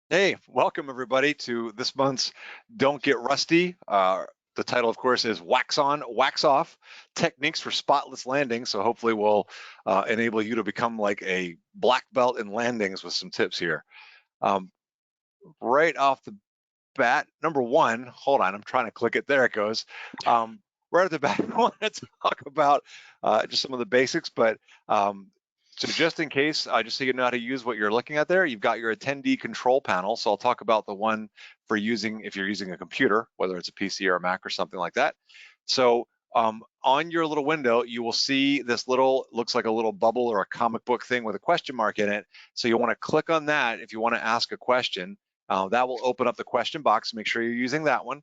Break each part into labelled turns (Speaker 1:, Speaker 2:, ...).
Speaker 1: Hey, welcome everybody to this month's Don't Get Rusty. The title, of course, is Wax On, Wax Off, Techniques for Spotless Landings. So hopefully we'll enable you to become like a black belt in landings with some tips here. Um, right off the bat, number one, hold on, I'm trying to click it. There it goes. Right at the bat, I want to talk about just some of the basics, but so just in case, just so you know how to use what you're looking at there, you've got your attendee control panel. So I'll talk about the one for using if you're using a computer, whether it's a PC or a Mac or something like that. So on your little window, you will see this little, looks like a little bubble or a comic book thing with a question mark in it. So you want to click on that if you want to ask a question. That will open up the question box. Make sure you're using that one.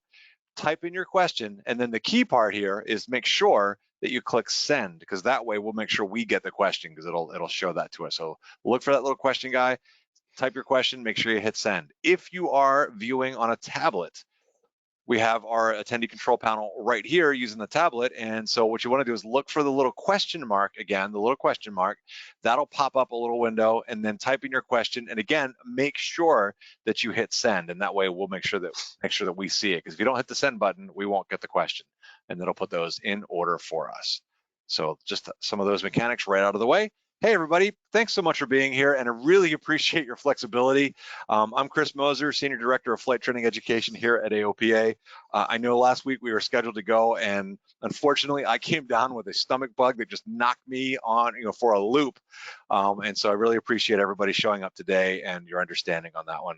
Speaker 1: Type in your question, and then the key part here is make sure that you click send, because that way we'll make sure we get the question, because it'll show that to us. So look for that little question guy, type your question, make sure you hit send. If you are viewing on a tablet, we have our attendee control panel right here using the tablet. And so what you want to do is look for the little question mark again, the little question mark. That'll pop up a little window, and then type in your question. And again, make sure that you hit send, and that way we'll make sure that we see it. Because if you don't hit the send button, we won't get the question, and that'll put those in order for us. So just some of those mechanics right out of the way. Hey, everybody, thanks so much for being here, and I really appreciate your flexibility. I'm Chris Moser, Senior Director of Flight Training Education here at AOPA. I know last week we were scheduled to go, and unfortunately, I came down with a stomach bug that just knocked me on, for a loop. And so I really appreciate everybody showing up today and your understanding on that one.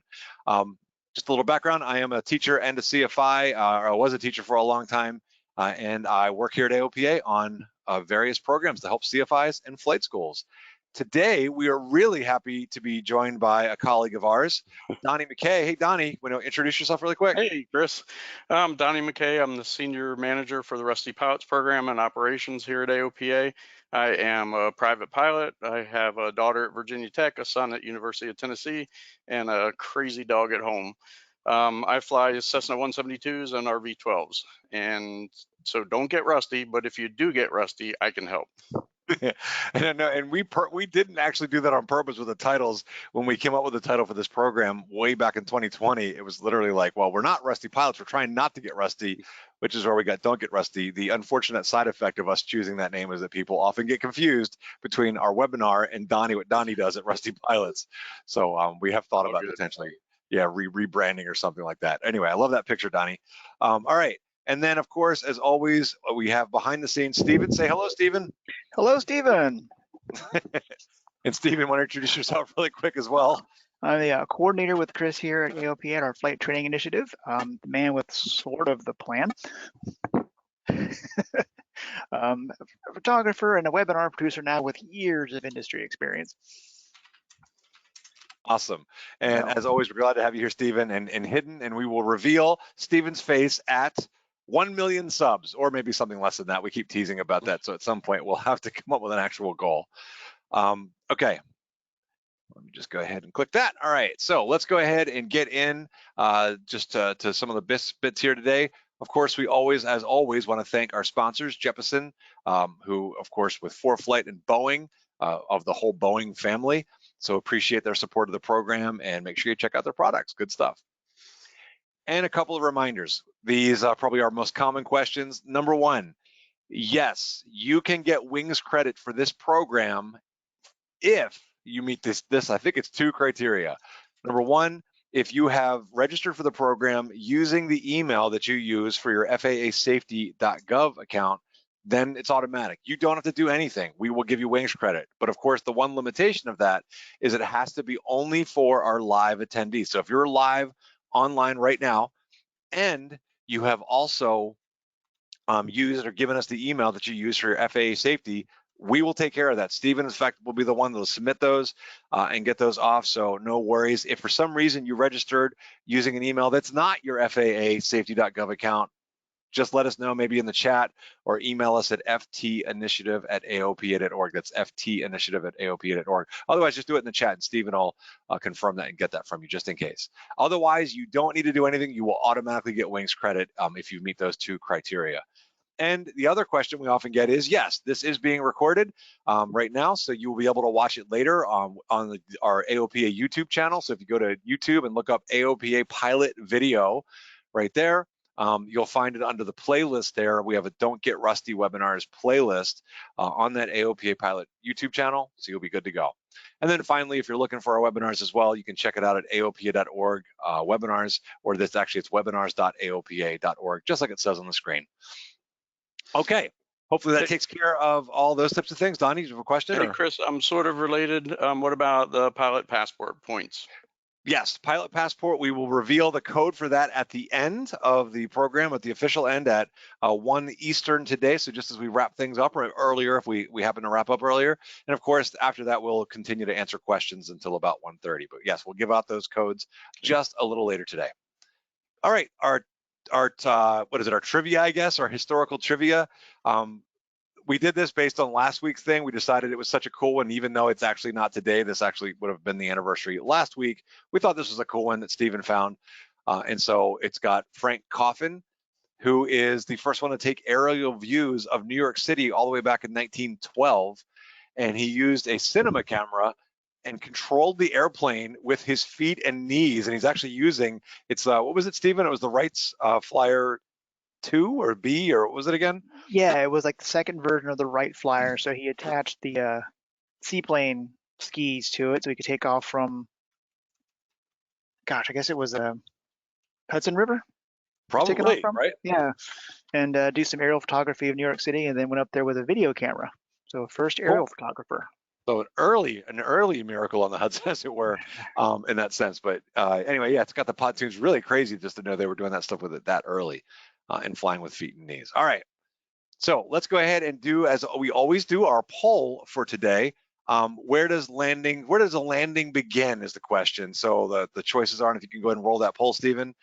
Speaker 1: Just a little background, I am a teacher and a CFI, or I was a teacher for a long time, and I work here at AOPA on various programs to help CFIs and flight schools. Today, we are really happy to be joined by a colleague of ours, Donnie McKay. Hey, Donnie, want to introduce yourself really quick?
Speaker 2: Hey, Chris. I'm Donnie McKay. I'm the Senior Manager for the Rusty Pilots Program and Operations here at AOPA. I am a private pilot. I have a daughter at Virginia Tech, a son at University of Tennessee, and a crazy dog at home. I fly Cessna 172s and RV-12s. And so don't get rusty, but if you do get rusty, I can help.
Speaker 1: And we didn't actually do that on purpose with the titles. When we came up with the title for this program way back in 2020, it was literally like, well, we're not rusty pilots, we're trying not to get rusty, which is where we got don't get rusty. The unfortunate side effect of us choosing that name is that people often get confused between our webinar and what Donnie does at Rusty Pilots. So we have thought about potentially rebranding or something like that. Anyway, I love that picture, Donnie. All right. And then, of course, as always, we have behind the scenes Stephen. Say hello, Stephen.
Speaker 3: Hello, Stephen.
Speaker 1: And Stephen, want to introduce yourself really quick as well?
Speaker 3: I'm the coordinator with Chris here at AOPA at our flight training initiative. The man with sort of the plan. A photographer and a webinar producer now with years of industry experience.
Speaker 1: Awesome. And as always, we're glad to have you here, Stephen, and hidden, and we will reveal Stephen's face at 1 million subs, or maybe something less than that. We keep teasing about that. So at some point, we'll have to come up with an actual goal. Okay. Let me just go ahead and click that. All right, so let's go ahead and get in just to some of the bits here today. Of course, we always, as always, want to thank our sponsors, Jeppesen, who, of course, with ForeFlight and Boeing, of the whole Boeing family. So appreciate their support of the program, and make sure you check out their products. Good stuff. And a couple of reminders. These are probably our most common questions. Number one, yes, you can get wings credit for this program if you meet this, I think it's 2 criteria. Number one, if you have registered for the program using the email that you use for your FAAsafety.gov account, then it's automatic. You don't have to do anything. We will give you wings credit. But of course, the one limitation of that is it has to be only for our live attendees. So if you're live online right now, and you have also used or given us the email that you use for your FAA safety, we will take care of that. Stephen, in fact, will be the one that will submit those and get those off, so no worries. If for some reason you registered using an email that's not your FAA safety.gov account, just let us know, maybe in the chat, or email us at ftinitiative@aopa.org. That's ftinitiative@aopa.org. Otherwise, just do it in the chat, and Stephen will confirm that and get that from you, just in case. Otherwise, you don't need to do anything. You will automatically get wings credit if you meet those 2 criteria. And the other question we often get is, yes, this is being recorded right now, so you will be able to watch it later on our AOPA YouTube channel. So if you go to YouTube and look up AOPA pilot video right there, you'll find it under the playlist there. We have a Don't Get Rusty webinars playlist on that AOPA pilot YouTube channel, so you'll be good to go. And then finally, if you're looking for our webinars as well, you can check it out at aopa.org webinars, or it's webinars.aopa.org, just like it says on the screen. Okay, hopefully that takes care of all those types of things. Donnie, do you have a question?
Speaker 2: Hey, Chris, I'm sort of related. What about the pilot passport points?
Speaker 1: Yes, pilot passport. We will reveal the code for that at the end of the program, at the official end at 1 Eastern today. So just as we wrap things up, or earlier if we happen to wrap up earlier. And of course, after that, we'll continue to answer questions until about 1:30. But yes, we'll give out those codes just a little later today. All right, our what is it? Our trivia, I guess, our historical trivia. We did this based on last week's thing. We decided it was such a cool one, even though it's actually not today. This actually would have been the anniversary last week. We thought this was a cool one that Stephen found. And so it's got Frank Coffin, who is the first one to take aerial views of New York City all the way back in 1912. And he used a cinema camera and controlled the airplane with his feet and knees. And he's actually using, it's, what was it, Stephen? It was the Wright's Flyer 2 or B, or what was it again?
Speaker 3: Yeah, it was like the second version of the Wright Flyer. So he attached the seaplane skis to it so he could take off from, gosh, I guess it was Hudson River?
Speaker 1: Probably, right?
Speaker 3: Yeah, and do some aerial photography of New York City, and then went up there with a video camera. So first aerial photographer.
Speaker 1: So an early miracle on the Hudson, as it were, in that sense. But anyway, yeah, it's got the pontoons. Really crazy just to know they were doing that stuff with it that early and flying with feet and knees. All right, so let's go ahead and do, as we always do, our poll for today. Where does a landing begin is the question. So the choices are, and if you can go ahead and roll that poll, Stephen.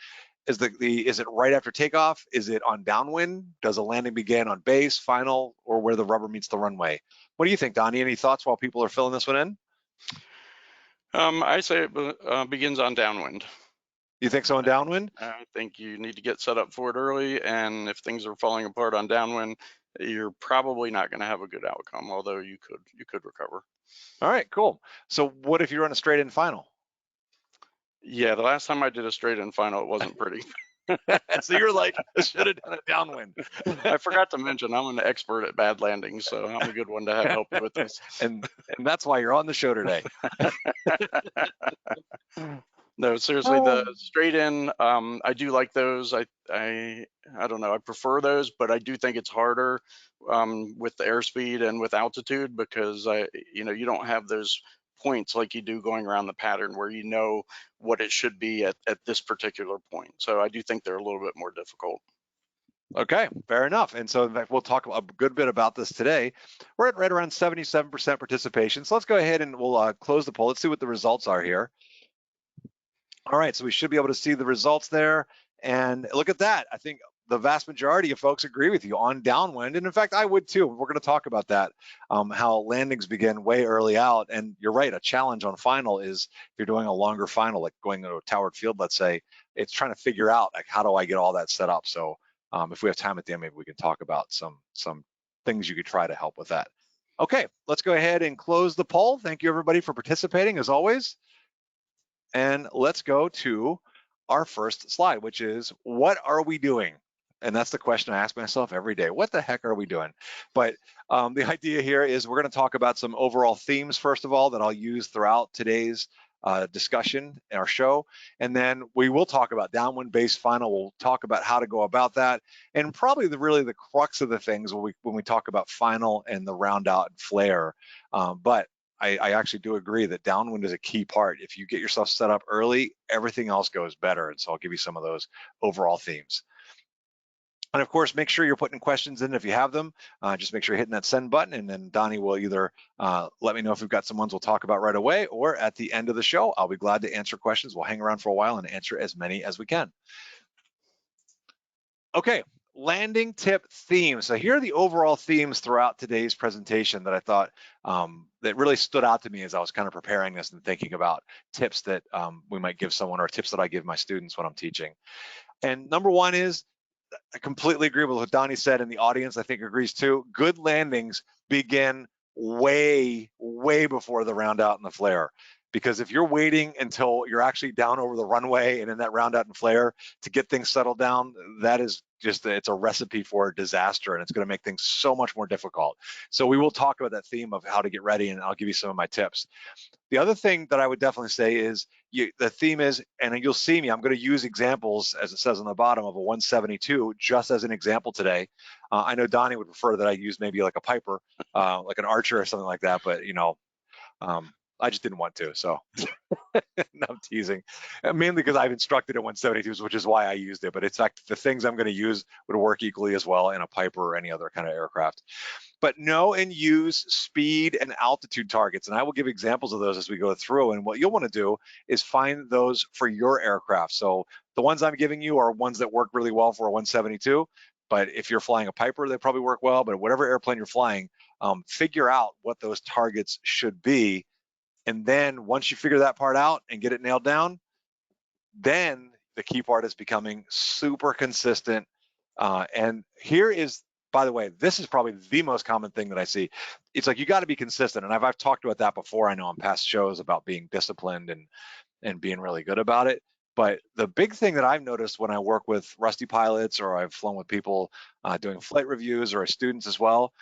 Speaker 1: Is it right after takeoff? Is it on downwind? Does a landing begin on base, final, or where the rubber meets the runway? What do you think, Donnie? Any thoughts while people are filling this one in?
Speaker 2: I say it begins on downwind.
Speaker 1: You think so on downwind?
Speaker 2: I think you need to get set up for it early, and if things are falling apart on downwind, you're probably not going to have a good outcome, although you could recover.
Speaker 1: All right, cool. So what if you run a straight in final?
Speaker 2: Yeah, the last time I did a straight in final, it wasn't pretty.
Speaker 1: So you're like, I should have done a downwind.
Speaker 2: I forgot to mention, I'm an expert at bad landings, so I'm a good one to have help you with this.
Speaker 1: and that's why you're on the show today.
Speaker 2: No, seriously, the straight in, I do like those. I don't know, I prefer those, but I do think it's harder with the airspeed and with altitude, because you don't have those points like you do going around the pattern where you know what it should be at this particular point. So I do think they're a little bit more difficult.
Speaker 1: Okay, fair enough. And so in fact, we'll talk a good bit about this today. We're at right around 77% participation. So let's go ahead and we'll close the poll. Let's see what the results are here. All right, so we should be able to see the results there. And look at that. I think the vast majority of folks agree with you on downwind. And in fact, I would too. We're going to talk about that, how landings begin way early out. And you're right, a challenge on final is if you're doing a longer final, like going to a towered field, let's say, it's trying to figure out, like, how do I get all that set up? So if we have time at the end, maybe we can talk about some things you could try to help with that. Okay, let's go ahead and close the poll. Thank you, everybody, for participating, as always. And let's go to our first slide, which is, what are we doing? And that's the question I ask myself every day. What the heck are we doing? But the idea here is we're going to talk about some overall themes, first of all, that I'll use throughout today's discussion in our show. And then we will talk about downwind-based final. We'll talk about how to go about that. And probably really the crux of the things when we talk about final and the round out and flare. But I actually do agree that downwind is a key part. If you get yourself set up early, everything else goes better. And so I'll give you some of those overall themes. And of course, make sure you're putting questions in if you have them. Just make sure you're hitting that send button, and then Donnie will either let me know if we've got some ones we'll talk about right away, or at the end of the show, I'll be glad to answer questions. We'll hang around for a while and answer as many as we can. Okay, landing tip themes. So here are the overall themes throughout today's presentation that I thought that really stood out to me as I was kind of preparing this and thinking about tips that we might give someone, or tips that I give my students when I'm teaching. And number one is I completely agree with what Donnie said, and the audience, I think, agrees too. Good landings begin way before the round out and the flare. Because if you're waiting until you're actually down over the runway and in that round out and flare to get things settled down, that is just, it's a recipe for disaster, and it's going to make things so much more difficult. So we will talk about that theme of how to get ready, and I'll give you some of my tips. The other thing that I would definitely say is the theme is, and you'll see me, I'm going to use examples, as it says on the bottom, of a 172 just as an example today. I know Donnie would prefer that I use maybe like a Piper, like an Archer or something like that, but you know, I just didn't want to, so no, I'm teasing. Mainly because I've instructed at 172s, which is why I used it. But in fact, the things I'm going to use would work equally as well in a Piper or any other kind of aircraft. But know and use speed and altitude targets. And I will give examples of those as we go through. And what you'll want to do is find those for your aircraft. So the ones I'm giving you are ones that work really well for a 172. But if you're flying a Piper, they probably work well. But whatever airplane you're flying, figure out what those targets should be. And then once you figure that part out and get it nailed down, then the key part is becoming super consistent. And here is, by the way, this is probably the most common thing that I see. It's like, you got to be consistent. And I've talked about that before, I know, on past shows about being disciplined and being really good about it. But the big thing that I've noticed when I work with rusty pilots, or I've flown with people doing flight reviews, or students as well,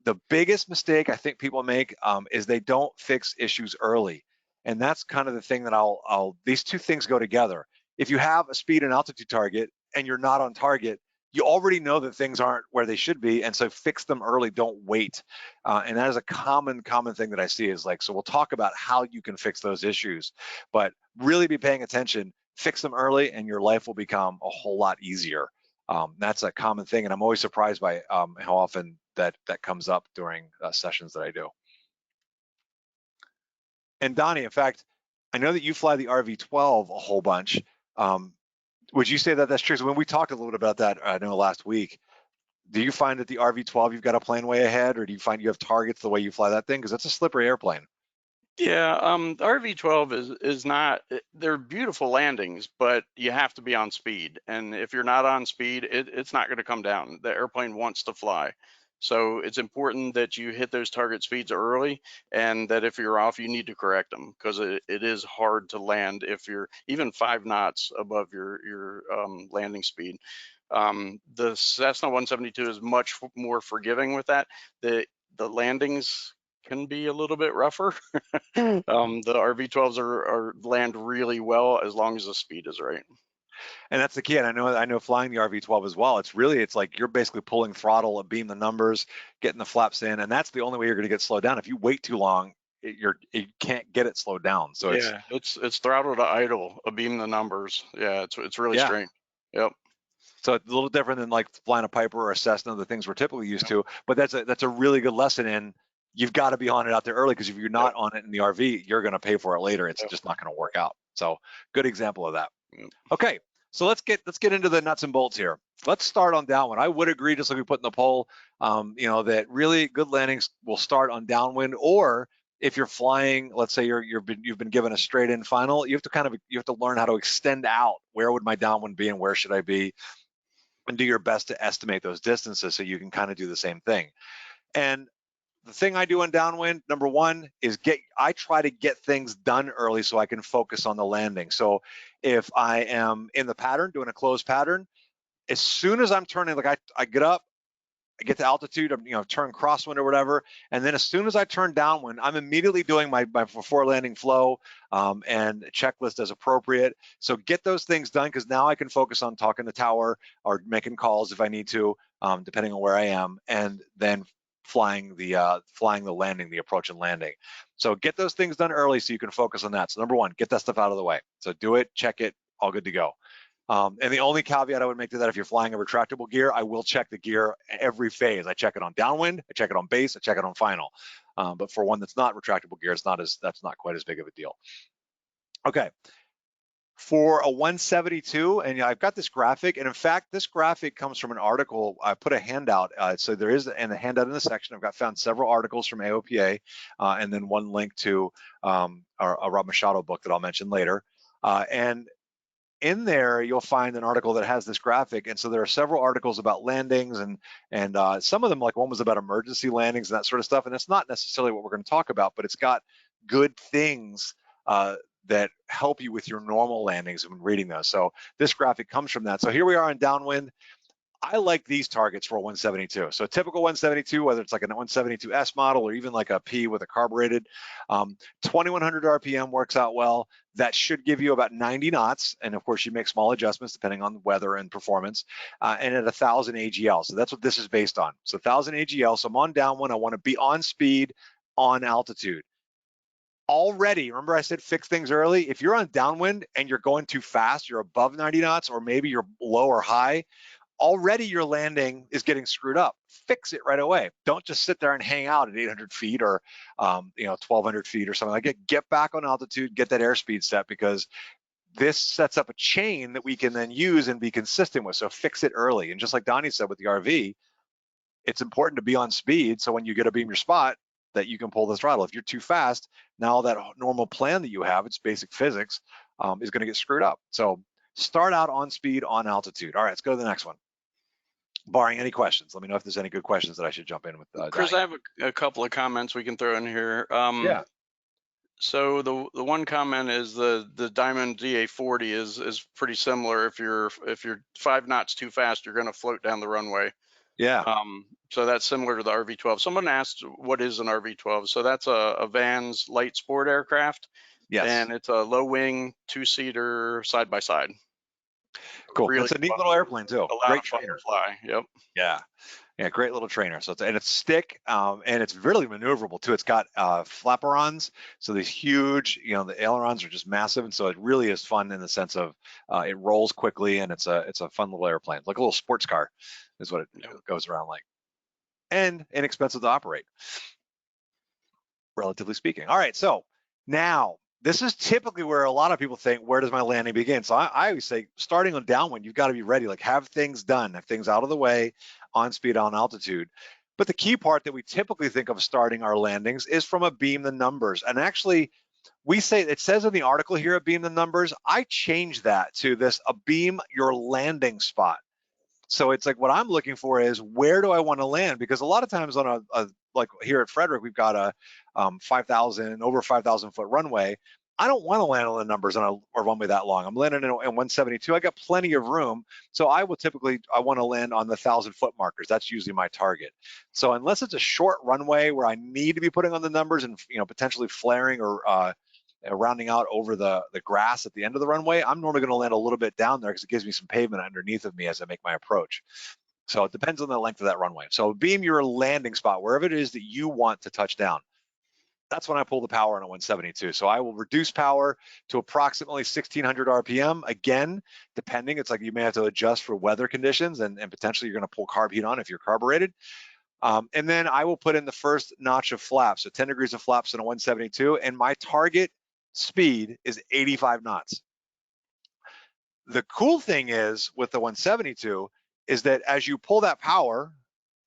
Speaker 1: the biggest mistake I think people make is they don't fix issues early. And that's kind of the thing that these two things go together. If you have a speed and altitude target and you're not on target, you already know that things aren't where they should be. And so fix them early, don't wait. And that is a common thing that I see, is like, so we'll talk about how you can fix those issues, but really be paying attention, fix them early, and your life will become a whole lot easier. That's a common thing, and I'm always surprised by how often that comes up during sessions that I do. And Donnie, in fact, I know that you fly the RV-12 a whole bunch. Would you say that that's true? So when we talked a little bit about that, I know last week, do you find that the RV-12, you've got a plan way ahead, or do you find you have targets the way you fly that thing? Because that's a slippery airplane.
Speaker 2: Yeah, the RV-12 is not, they're beautiful landings, but you have to be on speed. And if you're not on speed, it's not going to come down. The airplane wants to fly. So it's important that you hit those target speeds early, and that if you're off, you need to correct them, because it is hard to land if you're even 5 knots above your landing speed. The Cessna 172 is much more forgiving with that. The landings can be a little bit rougher. The RV-12s are land really well as long as the speed is right.
Speaker 1: And that's the key. And I know flying the RV-12 as well, it's like you're basically pulling throttle, beam the numbers, getting the flaps in, and that's the only way you're going to get slowed down. If you wait too long, you can't get it slowed down. So
Speaker 2: yeah, it's throttle to idle, beam the numbers. Yeah, it's really strange. Yep.
Speaker 1: So it's a little different than like flying a Piper or a Cessna, the things we're typically used to. But that's a really good lesson in, you've got to be on it out there early, because if you're not on it in the RV, you're going to pay for it later. It's just not going to work out. So good example of that. Okay, so let's get into the nuts and bolts here. Let's start on downwind. I would agree, just like we put in the poll, that really good landings will start on downwind, or if you're flying, let's say you've been given a straight in final, you have to learn how to extend out. Where would my downwind be and where should I be? And do your best to estimate those distances so you can kind of do the same thing. And the thing I do on downwind, number one, is I try to get things done early so I can focus on the landing. So if I am in the pattern, doing a closed pattern, as soon as I'm turning, like I get up, I get to altitude, turn crosswind or whatever, and then as soon as I turn downwind, I'm immediately doing my before landing flow and checklist as appropriate. So get those things done, because now I can focus on talking to tower or making calls if I need to, depending on where I am, and then flying the landing, the approach and landing. So get those things done early so you can focus on that. So number one, get that stuff out of the way. So do it, check it, all good to go. And the only caveat I would make to that, if you're flying a retractable gear, I will check the gear every phase. I check it on downwind, I check it on base, I check it on final. But for one that's not retractable gear, that's not quite as big of a deal. Okay. For a 172, and I've got this graphic, and in fact, this graphic comes from an article. I put a handout, so there is a handout in the section. I've found several articles from AOPA, and then one link to a Rob Machado book that I'll mention later. And in there, you'll find an article that has this graphic. And so there are several articles about landings, and some of them, like one was about emergency landings and that sort of stuff. And it's not necessarily what we're going to talk about, but it's got good things that help you with your normal landings when reading those. So this graphic comes from that. So here we are on Downwind. I like these targets for a 172. So a typical 172, whether it's like a 172S model or even like a P with a carbureted, 2100 RPM works out well. That should give you about 90 knots. And of course you make small adjustments depending on the weather and performance, and at 1000 AGL. So that's what this is based on. So 1000 AGL. So I'm on Downwind. I want to be on speed, on altitude. Already, remember I said fix things early? If you're on Downwind and you're going too fast, you're above 90 knots, or maybe you're low or high, already your landing is getting screwed up. Fix it right away. Don't just sit there and hang out at 800 feet or 1200 feet or something like that. Get back on altitude, get that airspeed set, because this sets up a chain that we can then use and be consistent with. So fix it early. And just like Donnie said with the RV, it's important to be on speed, so when you get to beam your spot, that you can pull the throttle. If you're too fast, now that normal plan that you have, it's basic physics, is going to get screwed up. So start out on speed, on altitude. All right, let's go to the next one. Barring any questions, let me know if there's any good questions that I should jump in with.
Speaker 2: Chris, I have a couple of comments we can throw in here.
Speaker 1: Yeah.
Speaker 2: So the one comment is the Diamond DA40 is pretty similar. If you're 5 knots too fast, you're going to float down the runway.
Speaker 1: Yeah.
Speaker 2: So that's similar to the RV12. Someone asked, what is an RV12? So that's a Vans light sport aircraft.
Speaker 1: Yes.
Speaker 2: And it's a low wing, 2-seater, side by side.
Speaker 1: Cool.
Speaker 2: Really
Speaker 1: it's a neat little airplane too.
Speaker 2: A lot
Speaker 1: Great
Speaker 2: of fun
Speaker 1: trainer.
Speaker 2: to fly. Yep.
Speaker 1: Yeah. Yeah, great little trainer. So it's stick, and it's really maneuverable too. It's got flaperons, so these huge, the ailerons are just massive, and so it really is fun in the sense of it rolls quickly, and it's a fun little airplane, like a little sports car, is what it goes around like, and inexpensive to operate, relatively speaking. All right, so now this is typically where a lot of people think, where does my landing begin? So I always say, starting on Downwind, you've got to be ready, like have things done, have things out of the way, on speed, on altitude. But the key part that we typically think of starting our landings is from a beam the numbers. And actually, we say, it says in the article here, a beam the numbers. I changed that to this, a beam your landing spot. So it's like, what I'm looking for is, where do I want to land? Because a lot of times on a like here at Frederick, we've got a over 5,000 foot runway. I don't want to land on the numbers on a runway that long. I'm landing in 172. I got plenty of room. So I want to land on the 1,000 foot markers. That's usually my target. So unless it's a short runway where I need to be putting on the numbers and potentially flaring or rounding out over the grass at the end of the runway, I'm normally going to land a little bit down there because it gives me some pavement underneath of me as I make my approach. So it depends on the length of that runway. So beam your landing spot wherever it is that you want to touch down. That's when I pull the power on a 172. So I will reduce power to approximately 1600 RPM. Again, depending, it's like you may have to adjust for weather conditions, and potentially you're going to pull carb heat on if you're carbureted. And then I will put in the first notch of flaps, so 10 degrees of flaps on a 172, and my target speed is 85 knots. The cool thing is with the 172 is that as you pull that power,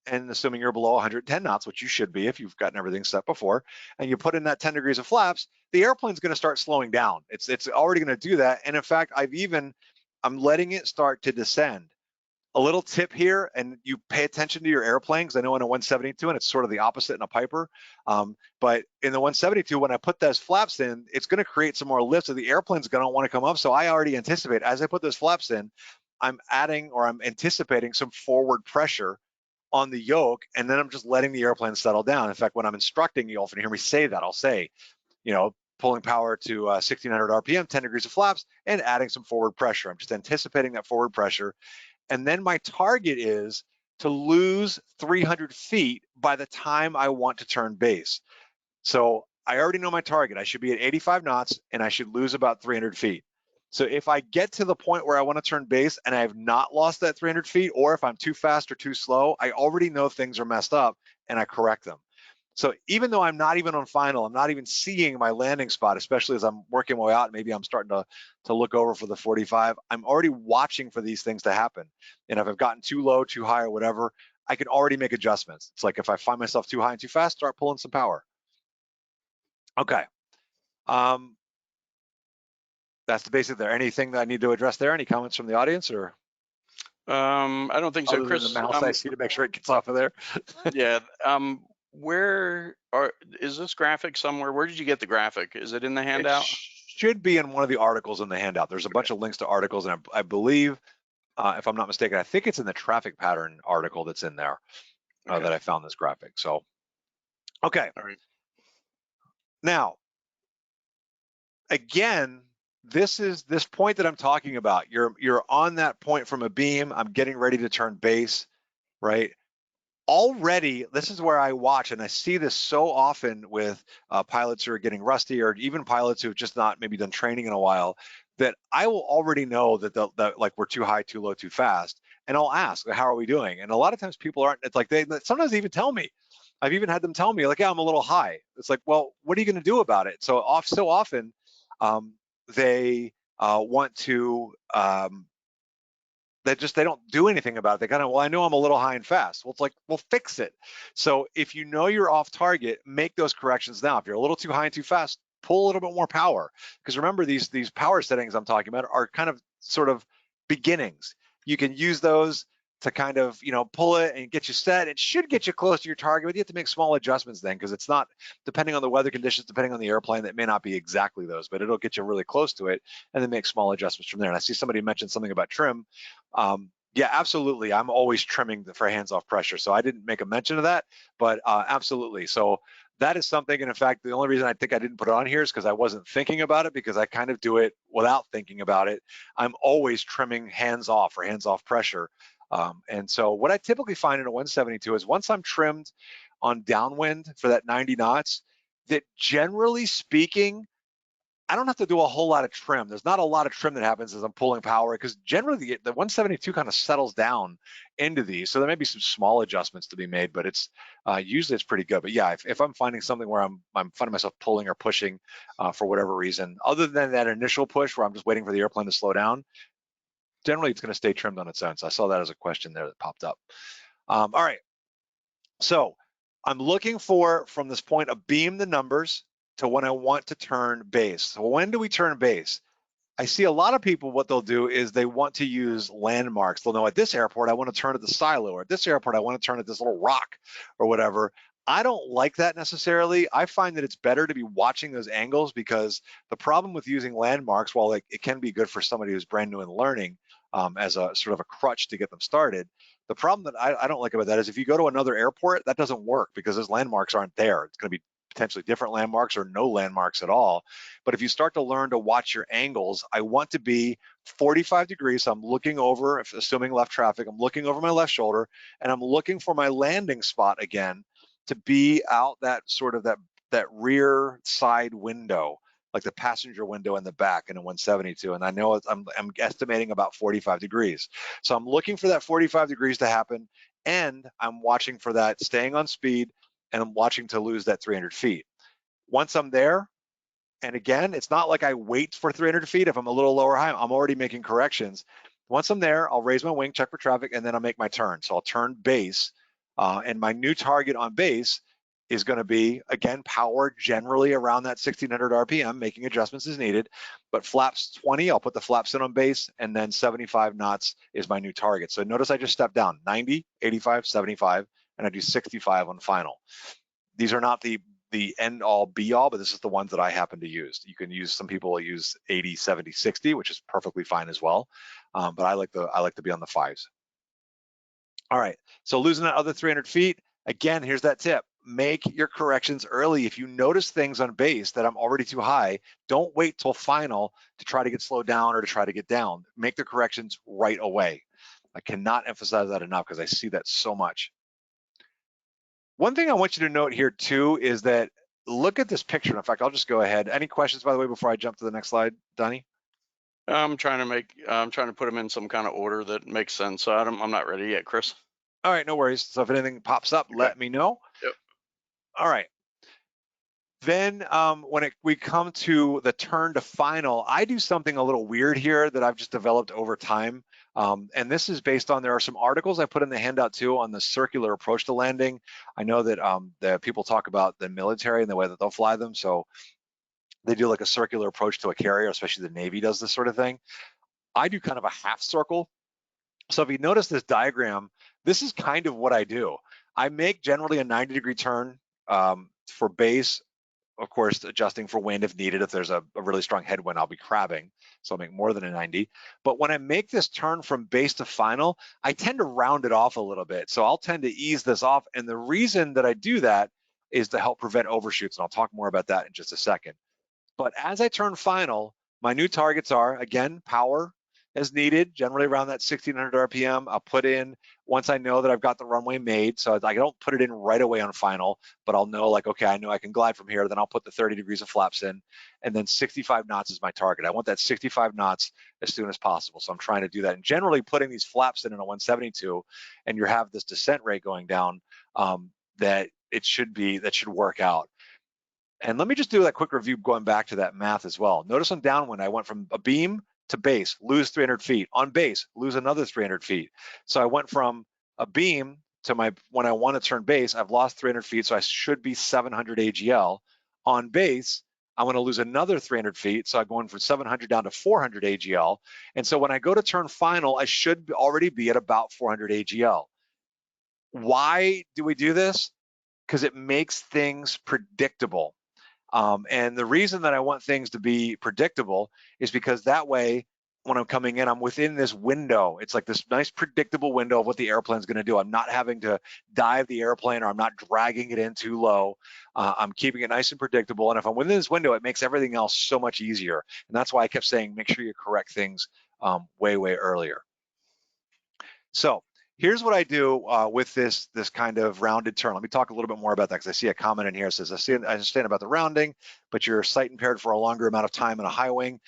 Speaker 1: and assuming you're below 110 knots, which you should be if you've gotten everything set before, and you put in that 10 degrees of flaps, the airplane's going to start slowing down. It's already going to do that. And in fact, I'm letting it start to descend. A little tip here, and you pay attention to your airplane, because I know in a 172, and it's sort of the opposite in a Piper, but in the 172, when I put those flaps in, it's going to create some more lift, so the airplane's going to want to come up. So I already anticipate, as I put those flaps in, I'm anticipating some forward pressure on the yoke, and then I'm just letting the airplane settle down. In fact, when I'm instructing, you often hear me say that. I'll say, pulling power to 1600 RPM, 10 degrees of flaps, and adding some forward pressure. I'm just anticipating that forward pressure. And then my target is to lose 300 feet by the time I want to turn base. So I already know my target. I should be at 85 knots, and I should lose about 300 feet. So if I get to the point where I want to turn base and I have not lost that 300 feet, or if I'm too fast or too slow, I already know things are messed up and I correct them. So even though I'm not even on final, I'm not even seeing my landing spot, especially as I'm working my way out, maybe I'm starting to look over for the 45, I'm already watching for these things to happen. And if I've gotten too low, too high, or whatever, I can already make adjustments. It's like if I find myself too high and too fast, start pulling some power. Okay. that's the basic there. Anything that I need to address there? Any comments from the audience, or
Speaker 2: I don't think so,
Speaker 1: other than the
Speaker 2: Chris.
Speaker 1: mouse I see to make sure it gets off of there?
Speaker 2: Yeah. Is this graphic somewhere? Where did you get the graphic? Is it in the
Speaker 1: It
Speaker 2: handout?
Speaker 1: should be in one of the articles in the handout. There's a bunch of links to articles, and I believe, if I'm not mistaken, I think it's in the traffic pattern article that's in there
Speaker 2: Okay.
Speaker 1: that I found this graphic. So, okay.
Speaker 2: All right.
Speaker 1: Now, again, this is this point that I'm talking about. You're on that point from a beam. I'm getting ready to turn base, right? Already, this is where I watch, and I see this so often with pilots who are getting rusty, or even pilots who've just not maybe done training in a while, that I will already know that like we're too high, too low, too fast, and I'll ask, how are we doing? And a lot of times people aren't. It's like they sometimes even tell me. I've even had them tell me, like, yeah, I'm a little high. It's like, well, what are you going to do about it? So often, they want to. They don't do anything about it. They kind of, well, I know I'm a little high and fast. Well, it's like, well, fix it. So if you know you're off target, make those corrections now. If you're a little too high and too fast, pull a little bit more power. Because remember, these power settings I'm talking about are kind of sort of beginnings. You can use those to kind of, pull it and get you set. It should get you close to your target, but you have to make small adjustments then, because it's not, depending on the weather conditions, depending on the airplane, that may not be exactly those, but it'll get you really close to it, and then make small adjustments from there. And I see somebody mentioned something about trim. Yeah, absolutely. I'm always trimming for hands-off pressure. So I didn't make a mention of that, but absolutely. So that is something. And in fact, the only reason I think I didn't put it on here is because I wasn't thinking about it, because I kind of do it without thinking about it. I'm always trimming hands-off or hands-off pressure. And so what I typically find in a 172 is once I'm trimmed on downwind for that 90 knots, that generally speaking, I don't have to do a whole lot of trim. There's not a lot of trim that happens as I'm pulling power, because generally the 172 kind of settles down into these. So there may be some small adjustments to be made, but it's usually it's pretty good. But yeah, if I'm finding something where I'm finding myself pulling or pushing for whatever reason, other than that initial push where I'm just waiting for the airplane to slow down, generally it's going to stay trimmed on its own. So I saw that as a question there that popped up. All right. So I'm looking for, from this point of beam the numbers to when I want to turn base. So when do we turn base? I see a lot of people, what they'll do is they want to use landmarks. They'll know at this airport, I want to turn at the silo, or at this airport, I want to turn at this little rock or whatever. I don't like that necessarily. I find that it's better to be watching those angles, because the problem with using landmarks, while it can be good for somebody who's brand new and learning as a sort of a crutch to get them started, the problem that I don't like about that is if you go to another airport, that doesn't work because those landmarks aren't there. It's going to be potentially different landmarks or no landmarks at all. But if you start to learn to watch your angles, I want to be 45 degrees. So I'm looking over, if assuming left traffic, I'm looking over my left shoulder, and I'm looking for my landing spot again to be out that sort of that rear side window, like the passenger window in the back in a 172. And I know I'm estimating about 45 degrees. So I'm looking for that 45 degrees to happen, and I'm watching for that staying on speed, and I'm watching to lose that 300 feet. Once I'm there, and again, it's not like I wait for 300 feet. If I'm a little lower high, I'm already making corrections. Once I'm there, I'll raise my wing, check for traffic, and then I'll make my turn. So I'll turn base, and my new target on base is going to be, again, power generally around that 1600 RPM, making adjustments as needed. But flaps 20, I'll put the flaps in on base, and then 75 knots is my new target. So notice I just stepped down 90, 85, 75, and I do 65 on final. These are not the end all be all, but this is the ones that I happen to use. You can use, some people will use 80, 70, 60, which is perfectly fine as well. But I like to be on the fives. All right, so losing that other 300 feet, again, here's that tip. Make your corrections early. If you notice things on base that I'm already too high, don't wait till final to try to get slowed down or to try to get down. Make the corrections right away. I cannot emphasize that enough because I see that so much. One thing I want you to note here too is that look at this picture. In fact, I'll just go ahead. Any questions, by the way, before I jump to the next slide, Donnie?
Speaker 2: I'm trying to put them in some kind of order that makes sense. So I'm not ready yet, Chris.
Speaker 1: All right, no worries. So if anything pops up, let me know.
Speaker 2: Yep.
Speaker 1: All right. Then when we come to the turn to final, I do something a little weird here that I've just developed over time. And this is based on, there are some articles I put in the handout too on the circular approach to landing. I know that the people talk about the military and the way that they'll fly them. So they do like a circular approach to a carrier, especially the Navy does this sort of thing. I do kind of a half circle. So if you notice this diagram, this is kind of what I do. I make generally a 90-degree turn for base, of course, adjusting for wind if needed. If there's a really strong headwind, I'll be crabbing, so I'll make more than a 90. But when I make this turn from base to final, I tend to round it off a little bit. So I'll tend to ease this off. And the reason that I do that is to help prevent overshoots. And I'll talk more about that in just a second. But as I turn final, my new targets are, again, power as needed, generally around that 1600 RPM. I'll put in, once I know that I've got the runway made, so I don't put it in right away on final, but I'll know like, okay, I know I can glide from here, then I'll put the 30 degrees of flaps in, and then 65 knots is my target. I want that 65 knots as soon as possible, so I'm trying to do that. And generally putting these flaps in a 172, and you have this descent rate going down, that should work out. And let me just do that quick review going back to that math as well. Notice on downwind, I went from a beam to base, lose 300 feet. On base, lose another 300 feet. So I went from a beam to when I want to turn base, I've lost 300 feet, so I should be 700 AGL. On base, I'm going to lose another 300 feet, so I'm going from 700 down to 400 AGL. And so when I go to turn final, I should already be at about 400 AGL. Why do we do this? Because it makes things predictable. And the reason that I want things to be predictable is because that way, when I'm coming in, I'm within this window. It's like this nice predictable window of what the airplane's going to do. I'm not having to dive the airplane, or I'm not dragging it in too low. I'm keeping it nice and predictable. And if I'm within this window, it makes everything else so much easier. And that's why I kept saying, make sure you correct things way, way earlier. So here's what I do with this kind of rounded turn. Let me talk a little bit more about that, because I see a comment in here that says, I understand about the rounding, but you're sight impaired for a longer amount of time in a high wing.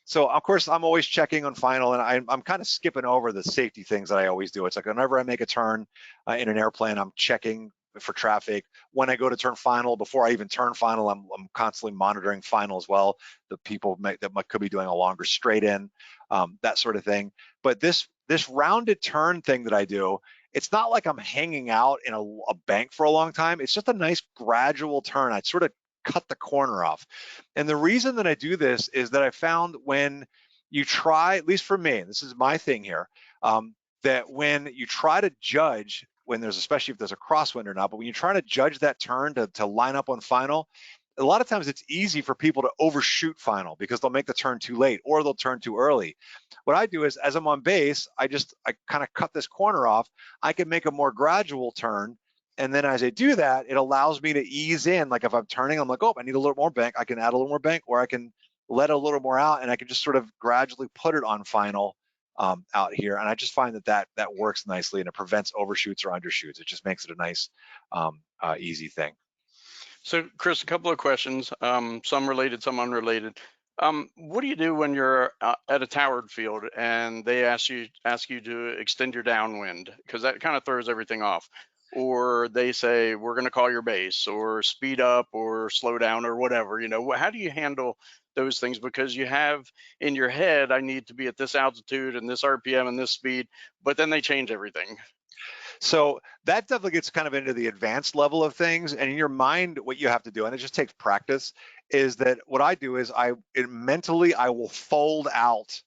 Speaker 1: So of course, I'm always checking on final, and I'm kind of skipping over the safety things that I always do. It's like whenever I make a turn in an airplane, I'm checking for traffic. When I go to turn final, before I even turn final, I'm constantly monitoring final as well. The people that could be doing a longer straight in, that sort of thing. But this rounded turn thing that I do, it's not like I'm hanging out in a bank for a long time. It's just a nice gradual turn. I sort of cut the corner off. And the reason that I do this is that I found when you try, at least for me, this is my thing here, that when you try to judge, especially if there's a crosswind or not, but when you try to judge that turn to line up on final, a lot of times it's easy for people to overshoot final because they'll make the turn too late or they'll turn too early. What I do is, as I'm on base, I kind of cut this corner off. I can make a more gradual turn. And then as I do that, it allows me to ease in. Like if I'm turning, I'm like, oh, I need a little more bank. I can add a little more bank, or I can let a little more out, and I can just sort of gradually put it on final out here. And I just find that works nicely, and it prevents overshoots or undershoots. It just makes it a nice, easy thing.
Speaker 2: So, Chris, a couple of questions, some related, some unrelated. What do you do when you're at a towered field and they ask you to extend your downwind? Because that kind of throws everything off. Or they say, we're going to call your base, or speed up, or slow down, or whatever. How do you handle those things? Because you have in your head, I need to be at this altitude and this RPM and this speed, but then they change everything.
Speaker 1: So that definitely gets kind of into the advanced level of things. And in your mind, what you have to do, and it just takes practice, is that what I do is mentally I will fold out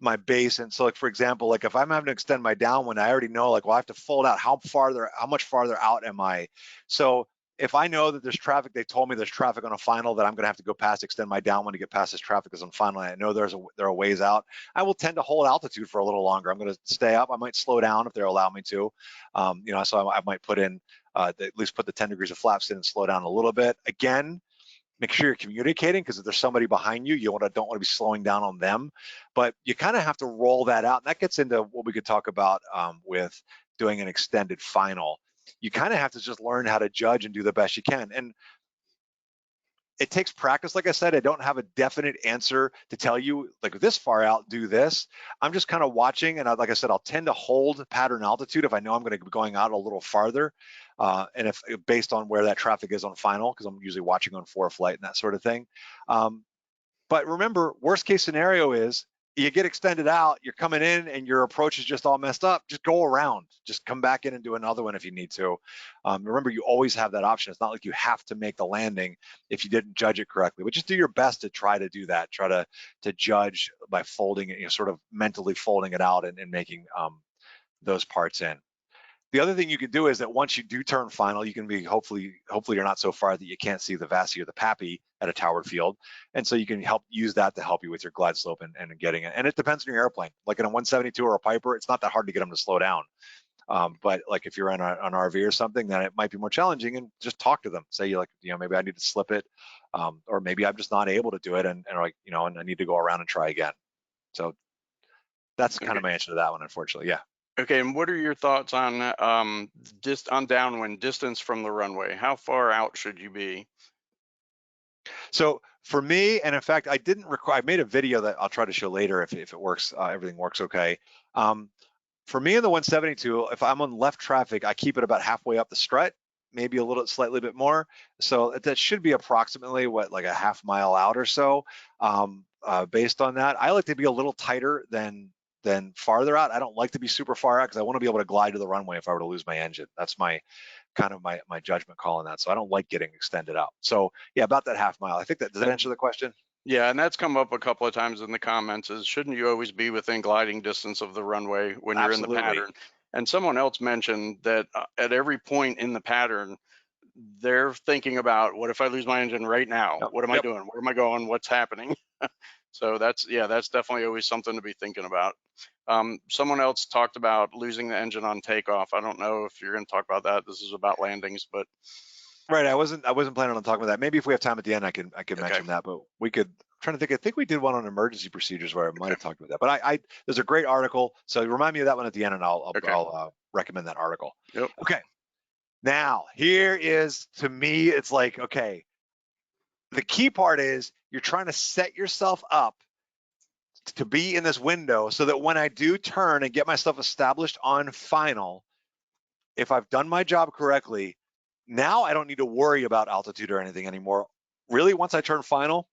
Speaker 1: my base. And so, like, for example, like if I'm having to extend my downwind, I already know, like, well, I have to fold out how much farther out am I? So if I know that there's traffic, they told me there's traffic on a final that I'm going to have to go past, extend my downwind to get past this traffic is on final, and I know there are ways out, I will tend to hold altitude for a little longer. I'm going to stay up. I might slow down if they allow me to. So I might put in, at least put the 10 degrees of flaps in and slow down a little bit. Again, make sure you're communicating, because if there's somebody behind you, don't want to be slowing down on them. But you kind of have to roll that out. And that gets into what we could talk about with doing an extended final. You kind of have to just learn how to judge and do the best you can. And it takes practice. Like I said, I don't have a definite answer to tell you, like, this far out, do this. I'm just kind of watching. And like I said, I'll tend to hold pattern altitude if I know I'm going to be going out a little farther. And if based on where that traffic is on final, because I'm usually watching on 4 flight and that sort of thing. But remember, worst case scenario is you get extended out, you're coming in and your approach is just all messed up, just go around, just come back in and do another one if you need to. Remember, you always have that option. It's not like you have to make the landing if you didn't judge it correctly, but just do your best to try to do that. Try to judge by folding it, sort of mentally folding it out and making those parts in. The other thing you can do is that once you do turn final, you can be hopefully you're not so far that you can't see the VASI or the PAPI at a towered field. And so you can use that to help you with your glide slope and getting it. And it depends on your airplane. Like in a 172 or a Piper, it's not that hard to get them to slow down. But like if you're in an RV or something, then it might be more challenging, and just talk to them. Say maybe I need to slip it, or maybe I'm just not able to do it, and and I need to go around and try again. So that's kind of my answer to that one, unfortunately. Yeah.
Speaker 2: Okay, and what are your thoughts on just on downwind distance from the runway? How far out should you be?
Speaker 1: So for me, and in fact, I made a video that I'll try to show later if it works, everything works okay. For me in the 172, if I'm on left traffic, I keep it about halfway up the strut, maybe a little slightly bit more. So that should be approximately like a half mile out or so. Based on that, I like to be a little tighter than farther out. I don't like to be super far out because I want to be able to glide to the runway if I were to lose my engine. That's my kind of my judgment call on that. So I don't like getting extended out. So yeah, about that half mile. I think does that answer the question?
Speaker 2: Yeah, and that's come up a couple of times in the comments, is shouldn't you always be within gliding distance of the runway when you're
Speaker 1: Absolutely.
Speaker 2: in the pattern? And someone else mentioned that at every point in the pattern, they're thinking about, what if I lose my engine right now?
Speaker 1: Yep.
Speaker 2: What am I doing? Where am I going? What's happening? So that's definitely always something to be thinking about. Someone else talked about losing the engine on takeoff. I don't know if you're going to talk about that. This is about landings, but
Speaker 1: right. I wasn't planning on talking about that. Maybe if we have time at the end, I can mention that. But we could. I'm trying to think. I think we did one on emergency procedures where I might have talked about that. But there's a great article. So remind me of that one at the end, and I'll recommend that article.
Speaker 2: Yep.
Speaker 1: Okay. Now here is, to me, it's like, okay, the key part is you're trying to set yourself up to be in this window so that when I do turn and get myself established on final, if I've done my job correctly, now I don't need to worry about altitude or anything anymore. Really, once I turn final,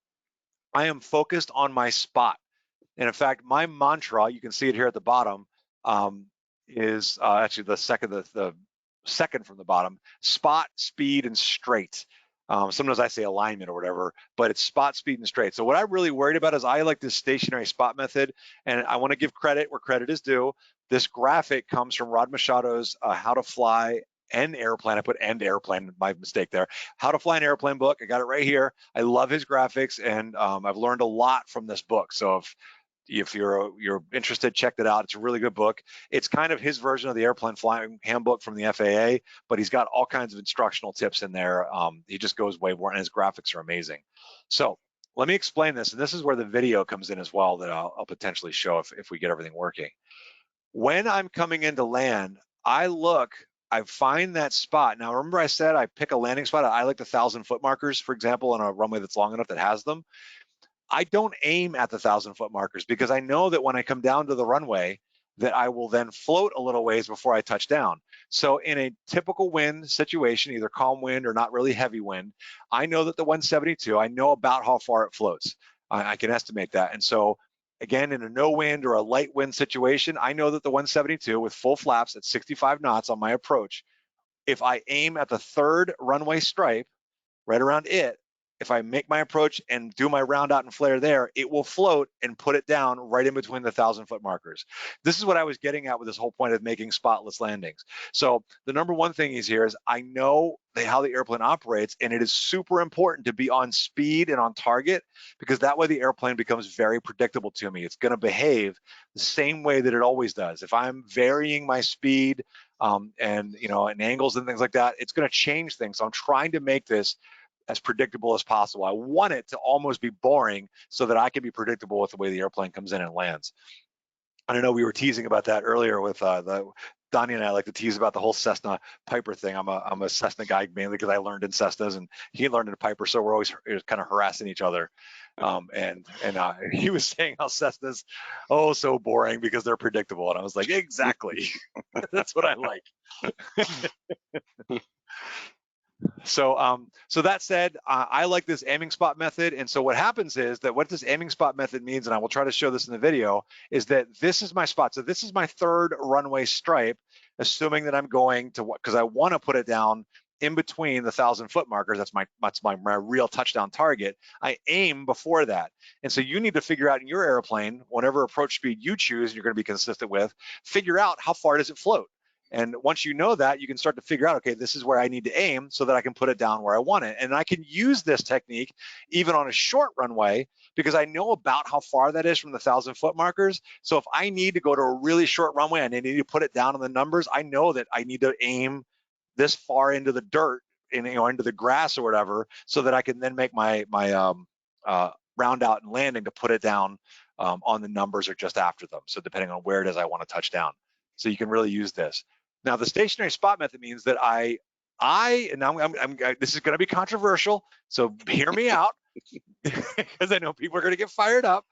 Speaker 1: I am focused on my spot. And in fact, my mantra, you can see it here at the bottom, is actually the second from the bottom: spot, speed, and straight. Sometimes I say alignment or whatever, but it's spot, speed, and straight. So what I'm really worried about is I like this stationary spot method, and I want to give credit where credit is due. This graphic comes from Rod Machado's How to Fly an Airplane. I put "and airplane," my mistake there. How to Fly an Airplane book. I got it right here. I love his graphics, and I've learned a lot from this book. So if you're interested, check it out. It's a really good book. It's kind of his version of the airplane flying handbook from the FAA, but he's got all kinds of instructional tips in there. He just goes way more, and his graphics are amazing. So let me explain this, and this is where the video comes in as well that I'll potentially show if we get everything working. When I'm coming into land, I find that spot. Now, remember I said I pick a landing spot. I like the 1,000-foot markers, for example, on a runway that's long enough that has them. I don't aim at the 1,000-foot markers because I know that when I come down to the runway that I will then float a little ways before I touch down. So in a typical wind situation, either calm wind or not really heavy wind, I know that the 172, I know about how far it floats. I can estimate that. And so again, in a no wind or a light wind situation, I know that the 172 with full flaps at 65 knots on my approach, if I aim at the third runway stripe, right around it, if I make my approach and do my round out and flare there, it will float and put it down right in between the 1,000-foot markers. This is what I was getting at with this whole point of making spotless landings. So the number one thing is here is I know how the airplane operates, and it is super important to be on speed and on target, because that way the airplane becomes very predictable to me. It's going to behave the same way that it always does. If I'm varying my speed and angles and things like that, it's going to change things. So I'm trying to make this as predictable as possible. I want it to almost be boring so that I can be predictable with the way the airplane comes in and lands. I don't know, we were teasing about that earlier with Donnie and I like to tease about the whole Cessna Piper thing. I'm a Cessna guy mainly because I learned in Cessnas and he learned in Piper, so we're always kind of harassing each other. And he was saying how Cessna's so boring because they're predictable, and I was like, exactly. That's what I like. So that said, I like this aiming spot method. And so what happens is that what this aiming spot method means, and I will try to show this in the video, is that this is my spot. So this is my third runway stripe, assuming that I'm going to what, because I want to put it down in between the 1,000-foot markers. That's my real touchdown target. I aim before that. And so you need to figure out in your airplane, whatever approach speed you choose, you're going to be consistent with, figure out how far does it float. And once you know that, you can start to figure out, okay, this is where I need to aim so that I can put it down where I want it. And I can use this technique even on a short runway because I know about how far that is from the 1,000-foot markers. So if I need to go to a really short runway and I need to put it down on the numbers, I know that I need to aim this far into the dirt, into the grass or whatever, so that I can then make my round out and landing to put it down on the numbers or just after them. So depending on where it is I want to touch down. So you can really use this. Now, the stationary spot method means that and now this is going to be controversial, so hear me out, because I know people are going to get fired up.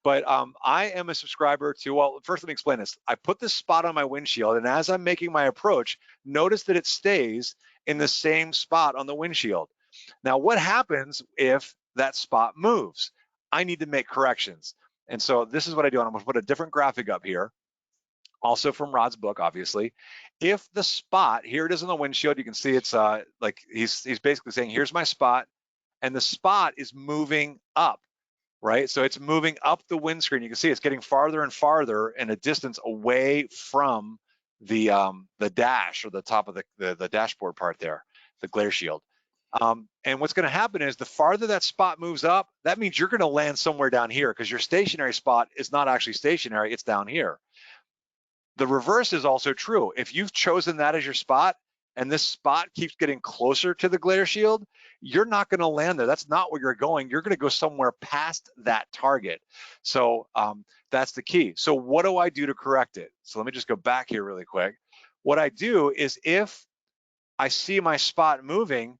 Speaker 1: But I am a subscriber to, well, first let me explain this. I put this spot on my windshield, and as I'm making my approach, notice that it stays in the same spot on the windshield. Now, what happens if that spot moves? I need to make corrections. And so this is what I do. And I'm going to put a different graphic up here, also from Rod's book, obviously. If the spot, here it is on the windshield, you can see it's like he's basically saying, here's my spot, and the spot is moving up, right? So it's moving up the windscreen. You can see it's getting farther and farther in a distance away from the dash, or the top of the dashboard part there, the glare shield. And what's going to happen is the farther that spot moves up, that means you're going to land somewhere down here, because your stationary spot is not actually stationary, it's down here. The reverse is also true. If you've chosen that as your spot and this spot keeps getting closer to the glare shield, you're not going to land there. That's not where you're going. You're going to go somewhere past that target. So that's the key. So what do I do to correct it? So let me just go back here really quick. What I do is, if I see my spot moving,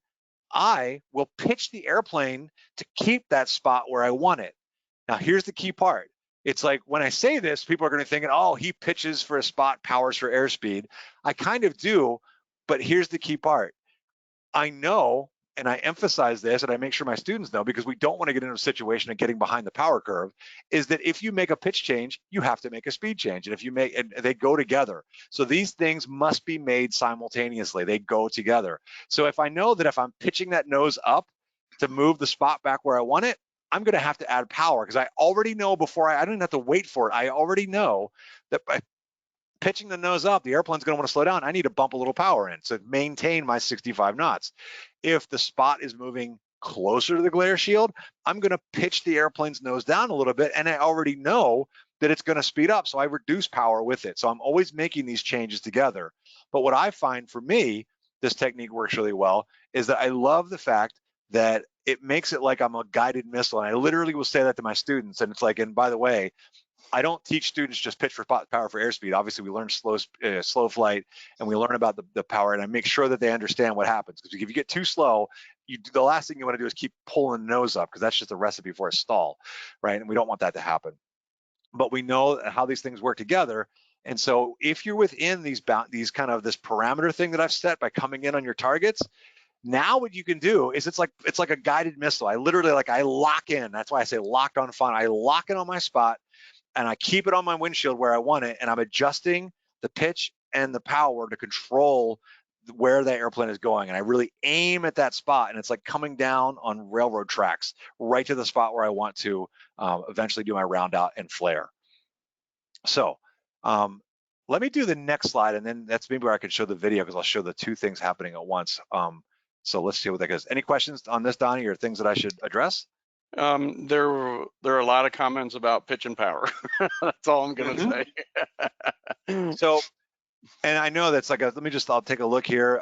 Speaker 1: I will pitch the airplane to keep that spot where I want it. Now, here's the key part. It's like, when I say this, people are going to think, oh, he pitches for a spot, powers for airspeed. I kind of do, but here's the key part. I know, and I emphasize this, and I make sure my students know, because we don't want to get into a situation of getting behind the power curve, is that if you make a pitch change, you have to make a speed change. And if you make, and they go together. So these things must be made simultaneously. They go together. So if I know that if I'm pitching that nose up to move the spot back where I want it, I'm going to have to add power, because I already know before I don't even have to wait for it. I already know that by pitching the nose up, the airplane's going to want to slow down. I need to bump a little power in to maintain my 65 knots. If the spot is moving closer to the glare shield, I'm going to pitch the airplane's nose down a little bit, and I already know that it's going to speed up, so I reduce power with it. So I'm always making these changes together. But what I find, for me, this technique works really well, is that I love the fact that it makes it like I'm a guided missile. And I literally will say that to my students. And it's like, and by the way, I don't teach students just pitch for power for airspeed. Obviously, we learn slow flight, and we learn about the power, and I make sure that they understand what happens. Because if you get too slow, the last thing you want to do is keep pulling the nose up, because that's just a recipe for a stall, right? And we don't want that to happen. But we know how these things work together. And so if you're within these kind of this parameter thing that I've set by coming in on your targets, now what you can do is it's like a guided missile. I literally, I lock in. That's why I say locked on fun. I lock it on my spot, and I keep it on my windshield where I want it, and I'm adjusting the pitch and the power to control where that airplane is going. And I really aim at that spot, and it's like coming down on railroad tracks, right to the spot where I want to eventually do my round out and flare. So let me do the next slide, and then that's maybe where I can show the video, because I'll show the two things happening at once. So let's see what that goes. Any questions on this, Donnie, or things that I should address?
Speaker 2: There are a lot of comments about pitch and power. That's all I'm going to say.
Speaker 1: So, and I know that's I'll take a look here.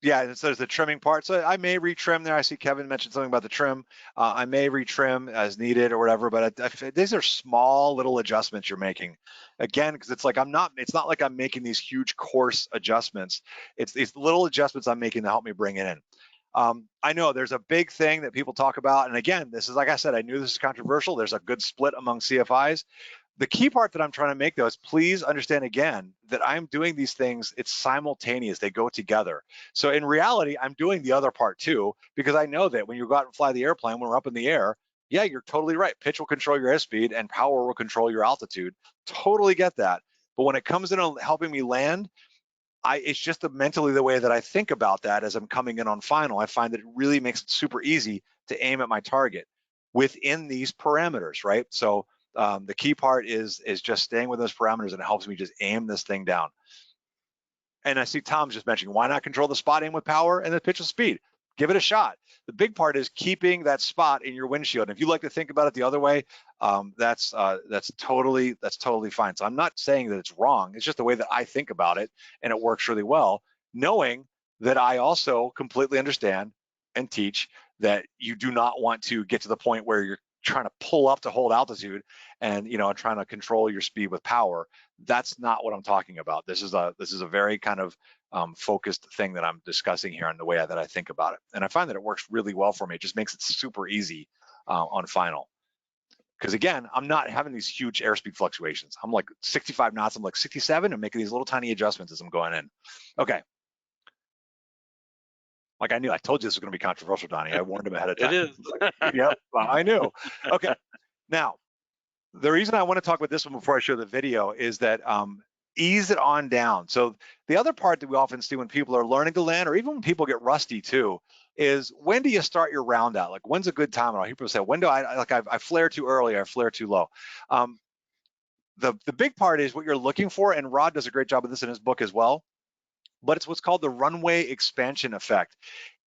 Speaker 1: Yeah, so there's the trimming part. So I may retrim there. I see Kevin mentioned something about the trim. I may retrim as needed or whatever, but these are small little adjustments you're making. Again, because it's not like I'm making these huge coarse adjustments. It's these little adjustments I'm making to help me bring it in. I know there's a big thing that people talk about. And again, this is, like I said, I knew this is controversial. There's a good split among CFIs. The key part that I'm trying to make though is please understand again that I'm doing these things, it's simultaneous, they go together. So in reality, I'm doing the other part too, because I know that when you go out and fly the airplane, when we're up in the air, yeah, you're totally right. Pitch will control your airspeed and power will control your altitude. Totally get that. But when it comes in on helping me land, it's just mentally the way that I think about that as I'm coming in on final. I find that it really makes it super easy to aim at my target within these parameters, right? So the key part is just staying with those parameters, and it helps me just aim this thing down. And I see Tom's just mentioning, why not control the spot aim with power and the pitch with speed? Give it a shot. The big part is keeping that spot in your windshield. And if you like to think about it the other way, that's totally fine. So I'm not saying that it's wrong. It's just the way that I think about it, and it works really well, knowing that I also completely understand and teach that you do not want to get to the point where you're trying to pull up to hold altitude and trying to control your speed with power. That's not what I'm talking about. This is a very kind of focused thing that I'm discussing here on the way that I think about it. And I find that it works really well for me. It just makes it super easy on final. Because again, I'm not having these huge airspeed fluctuations. I'm like 65 knots, I'm like 67, and making these little tiny adjustments as I'm going in. Okay. Like I told you this was going to be controversial, Donnie. I warned him ahead of time.
Speaker 2: It is.
Speaker 1: Yep, I knew. Okay. Now, the reason I want to talk about this one before I show the video is that ease it on down. So the other part that we often see when people are learning to land, or even when people get rusty too, is when do you start your round out? Like when's a good time? And I hear people say, when do I flare too early or I flare too low? The big part is what you're looking for, and Rod does a great job of this in his book as well, but it's what's called the runway expansion effect.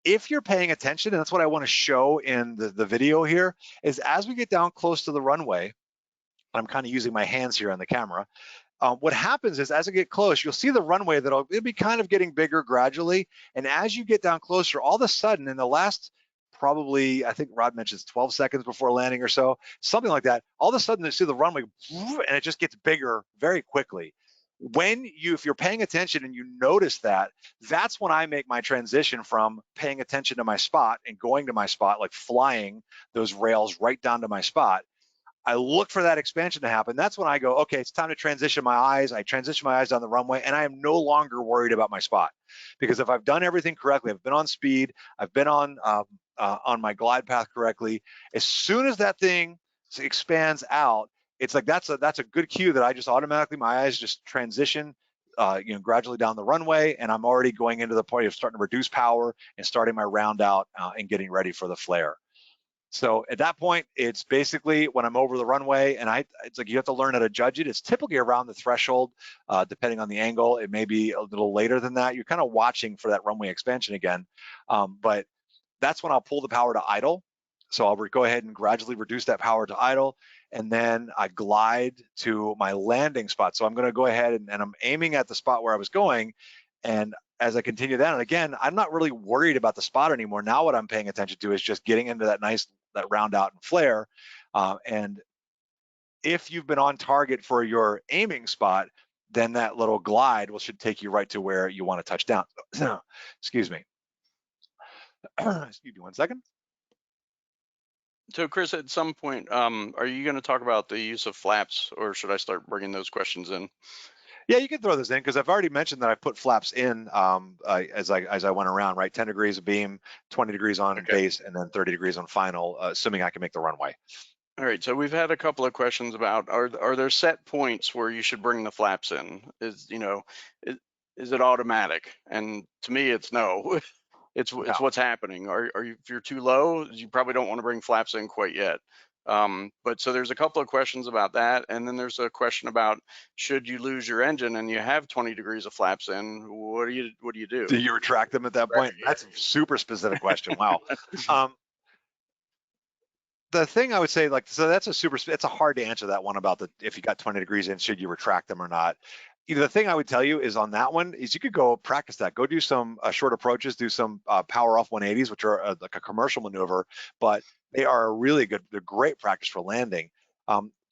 Speaker 1: If you're paying attention, and that's what I want to show in the video here, is as we get down close to the runway, I'm kind of using my hands here on the camera. What happens is as I get close, you'll see the runway it'll be kind of getting bigger gradually. And as you get down closer, all of a sudden in the last probably, I think Rod mentions 12 seconds before landing or so, something like that, all of a sudden you see the runway and it just gets bigger very quickly. If you're paying attention and you notice that, that's when I make my transition from paying attention to my spot and going to my spot, like flying those rails right down to my spot. I look for that expansion to happen. That's when I go, okay, it's time to transition my eyes. I transition my eyes down the runway, and I am no longer worried about my spot. Because if I've done everything correctly, I've been on speed, I've been on my glide path correctly, as soon as that thing expands out, it's like that's a good cue that I just automatically, my eyes just transition gradually down the runway, and I'm already going into the point of starting to reduce power and starting my round out and getting ready for the flare. So at that point, it's basically when I'm over the runway, and it's like you have to learn how to judge it. It's typically around the threshold, depending on the angle. It may be a little later than that. You're kind of watching for that runway expansion again, but that's when I'll pull the power to idle. So I'll go ahead and gradually reduce that power to idle, and then I glide to my landing spot. So I'm going to go ahead and I'm aiming at the spot where I was going, and as I continue down, and again, I'm not really worried about the spot anymore. Now what I'm paying attention to is just getting into that round out and flare. And if you've been on target for your aiming spot, then that little glide should take you right to where you want to touch down. Excuse me. Excuse me 1 second.
Speaker 2: So Chris, at some point, are you going to talk about the use of flaps, or should I start bringing those questions in?
Speaker 1: Yeah, you can throw this in because I've already mentioned that I put flaps in as I went around, right? 10 degrees of beam, 20 degrees on base, and then 30 degrees on final, assuming I can make the runway.
Speaker 2: All right, so we've had a couple of questions about are there set points where you should bring the flaps in? Is it automatic? And to me, it's no. It's what's happening. If you're too low, you probably don't want to bring flaps in quite yet. But so there's a couple of questions about that, and then there's a question about should you lose your engine and you have 20 degrees of flaps in, what do you do?
Speaker 1: Do you retract them at that point? That's a super specific question. Wow. The thing I would say, it's a hard to answer that one about if you got 20 degrees in, should you retract them or not? The thing I would tell you is on that one is you could go practice that. Go do some short approaches, do some power off 180s, which are like a commercial maneuver, but they are really good. They're great practice for landing.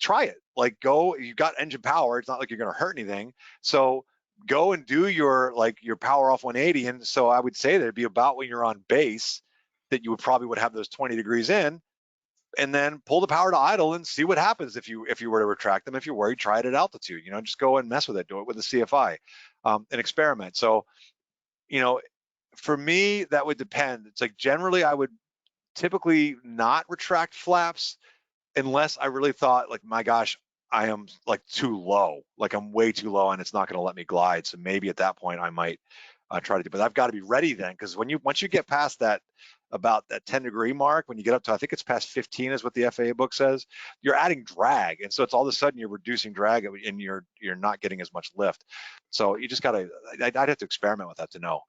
Speaker 1: Try it. Like you've got engine power. It's not like you're going to hurt anything. So go and do your power off 180. And so I would say that it'd be about when you're on base that you would have those 20 degrees in. and then pull the power to idle and see what happens if you were to retract them. If you're worried, try it at altitude. Just go and mess with it. Do it with a CFI, and experiment. So, for me, that would depend. It's like generally I would typically not retract flaps unless I really thought like, my gosh, I am like too low, like I'm way too low and it's not going to let me glide. So maybe at that point I might try to do, but I've got to be ready then, because once you get past that, about that 10-degree mark, when you get up to, I think it's past 15 is what the FAA book says, you're adding drag, and so it's all of a sudden you're reducing drag and you're not getting as much lift. So you just gotta, I'd have to experiment with that to know.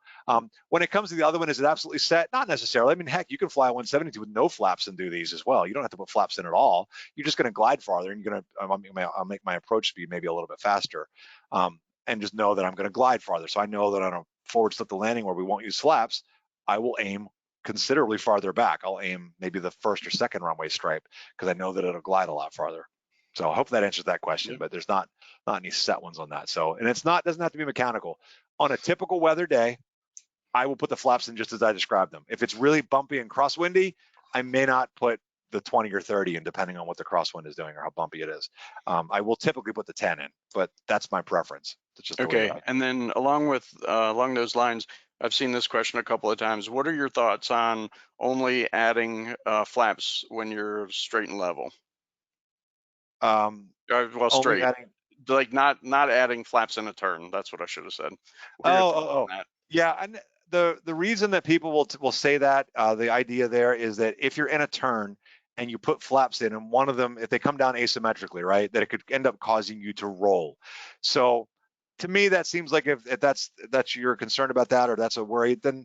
Speaker 1: When it comes to the other one, is it absolutely set? Not necessarily. I mean, heck, you can fly a 172 with no flaps and do these as well. You don't have to put flaps in at all. You're just gonna glide farther, and I'll make my approach speed maybe a little bit faster, and just know that I'm gonna glide farther. So I know that on a forward slip to landing where we won't use flaps, I will aim considerably farther back. I'll aim maybe the first or second runway stripe, because I know that it'll glide a lot farther. So I hope that answers that question, but there's not any set ones on that. So, and doesn't have to be mechanical. On a typical weather day, I will put the flaps in just as I described them. If it's really bumpy and crosswindy, I may not put the 20 or 30 in, depending on what the crosswind is doing or how bumpy it is. I will typically put the 10 in, but that's my preference. It's just
Speaker 2: okay. And then along those lines, I've seen this question a couple of times. What are your thoughts on only adding flaps when you're straight and level? Straight. Like not adding flaps in a turn. That's what I should have said.
Speaker 1: Yeah, and the reason that people will say that, the idea there is that if you're in a turn and you put flaps in, and one of them, if they come down asymmetrically, right, that it could end up causing you to roll. So to me, that seems like if that's you're concerned about that, or that's a worry, then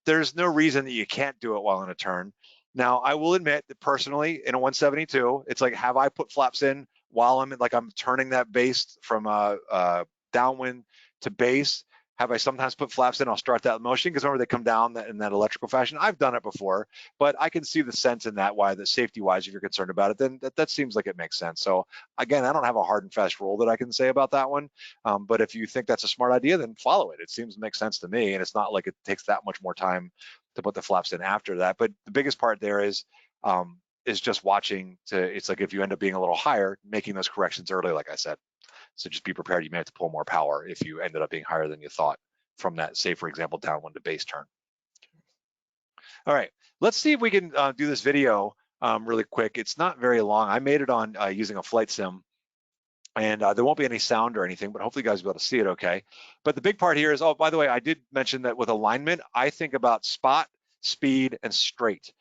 Speaker 1: there's no reason that you can't do it while in a turn. Now, I will admit that personally, in a 172, it's like, have I put flaps in while I'm turning that base from downwind to base? Have I sometimes put flaps in? I'll start that motion, because remember, they come down in that electrical fashion. I've done it before, but I can see the sense in that, why, that safety-wise, if you're concerned about it, then that seems like it makes sense. So again, I don't have a hard and fast rule that I can say about that one, but if you think that's a smart idea, then follow it. It seems to make sense to me, and it's not like it takes that much more time to put the flaps in after that. But the biggest part there is just watching it's like, if you end up being a little higher, making those corrections early, like I said. So just be prepared. You may have to pull more power if you ended up being higher than you thought from that, say, for example, downwind to base turn. All right, let's see if we can do this video really quick. It's not very long. I made it on using a flight sim, and there won't be any sound or anything, but hopefully you guys will be able to see it okay. But the big part here is, oh, by the way, I did mention that with alignment, I think about spot, speed, and straight.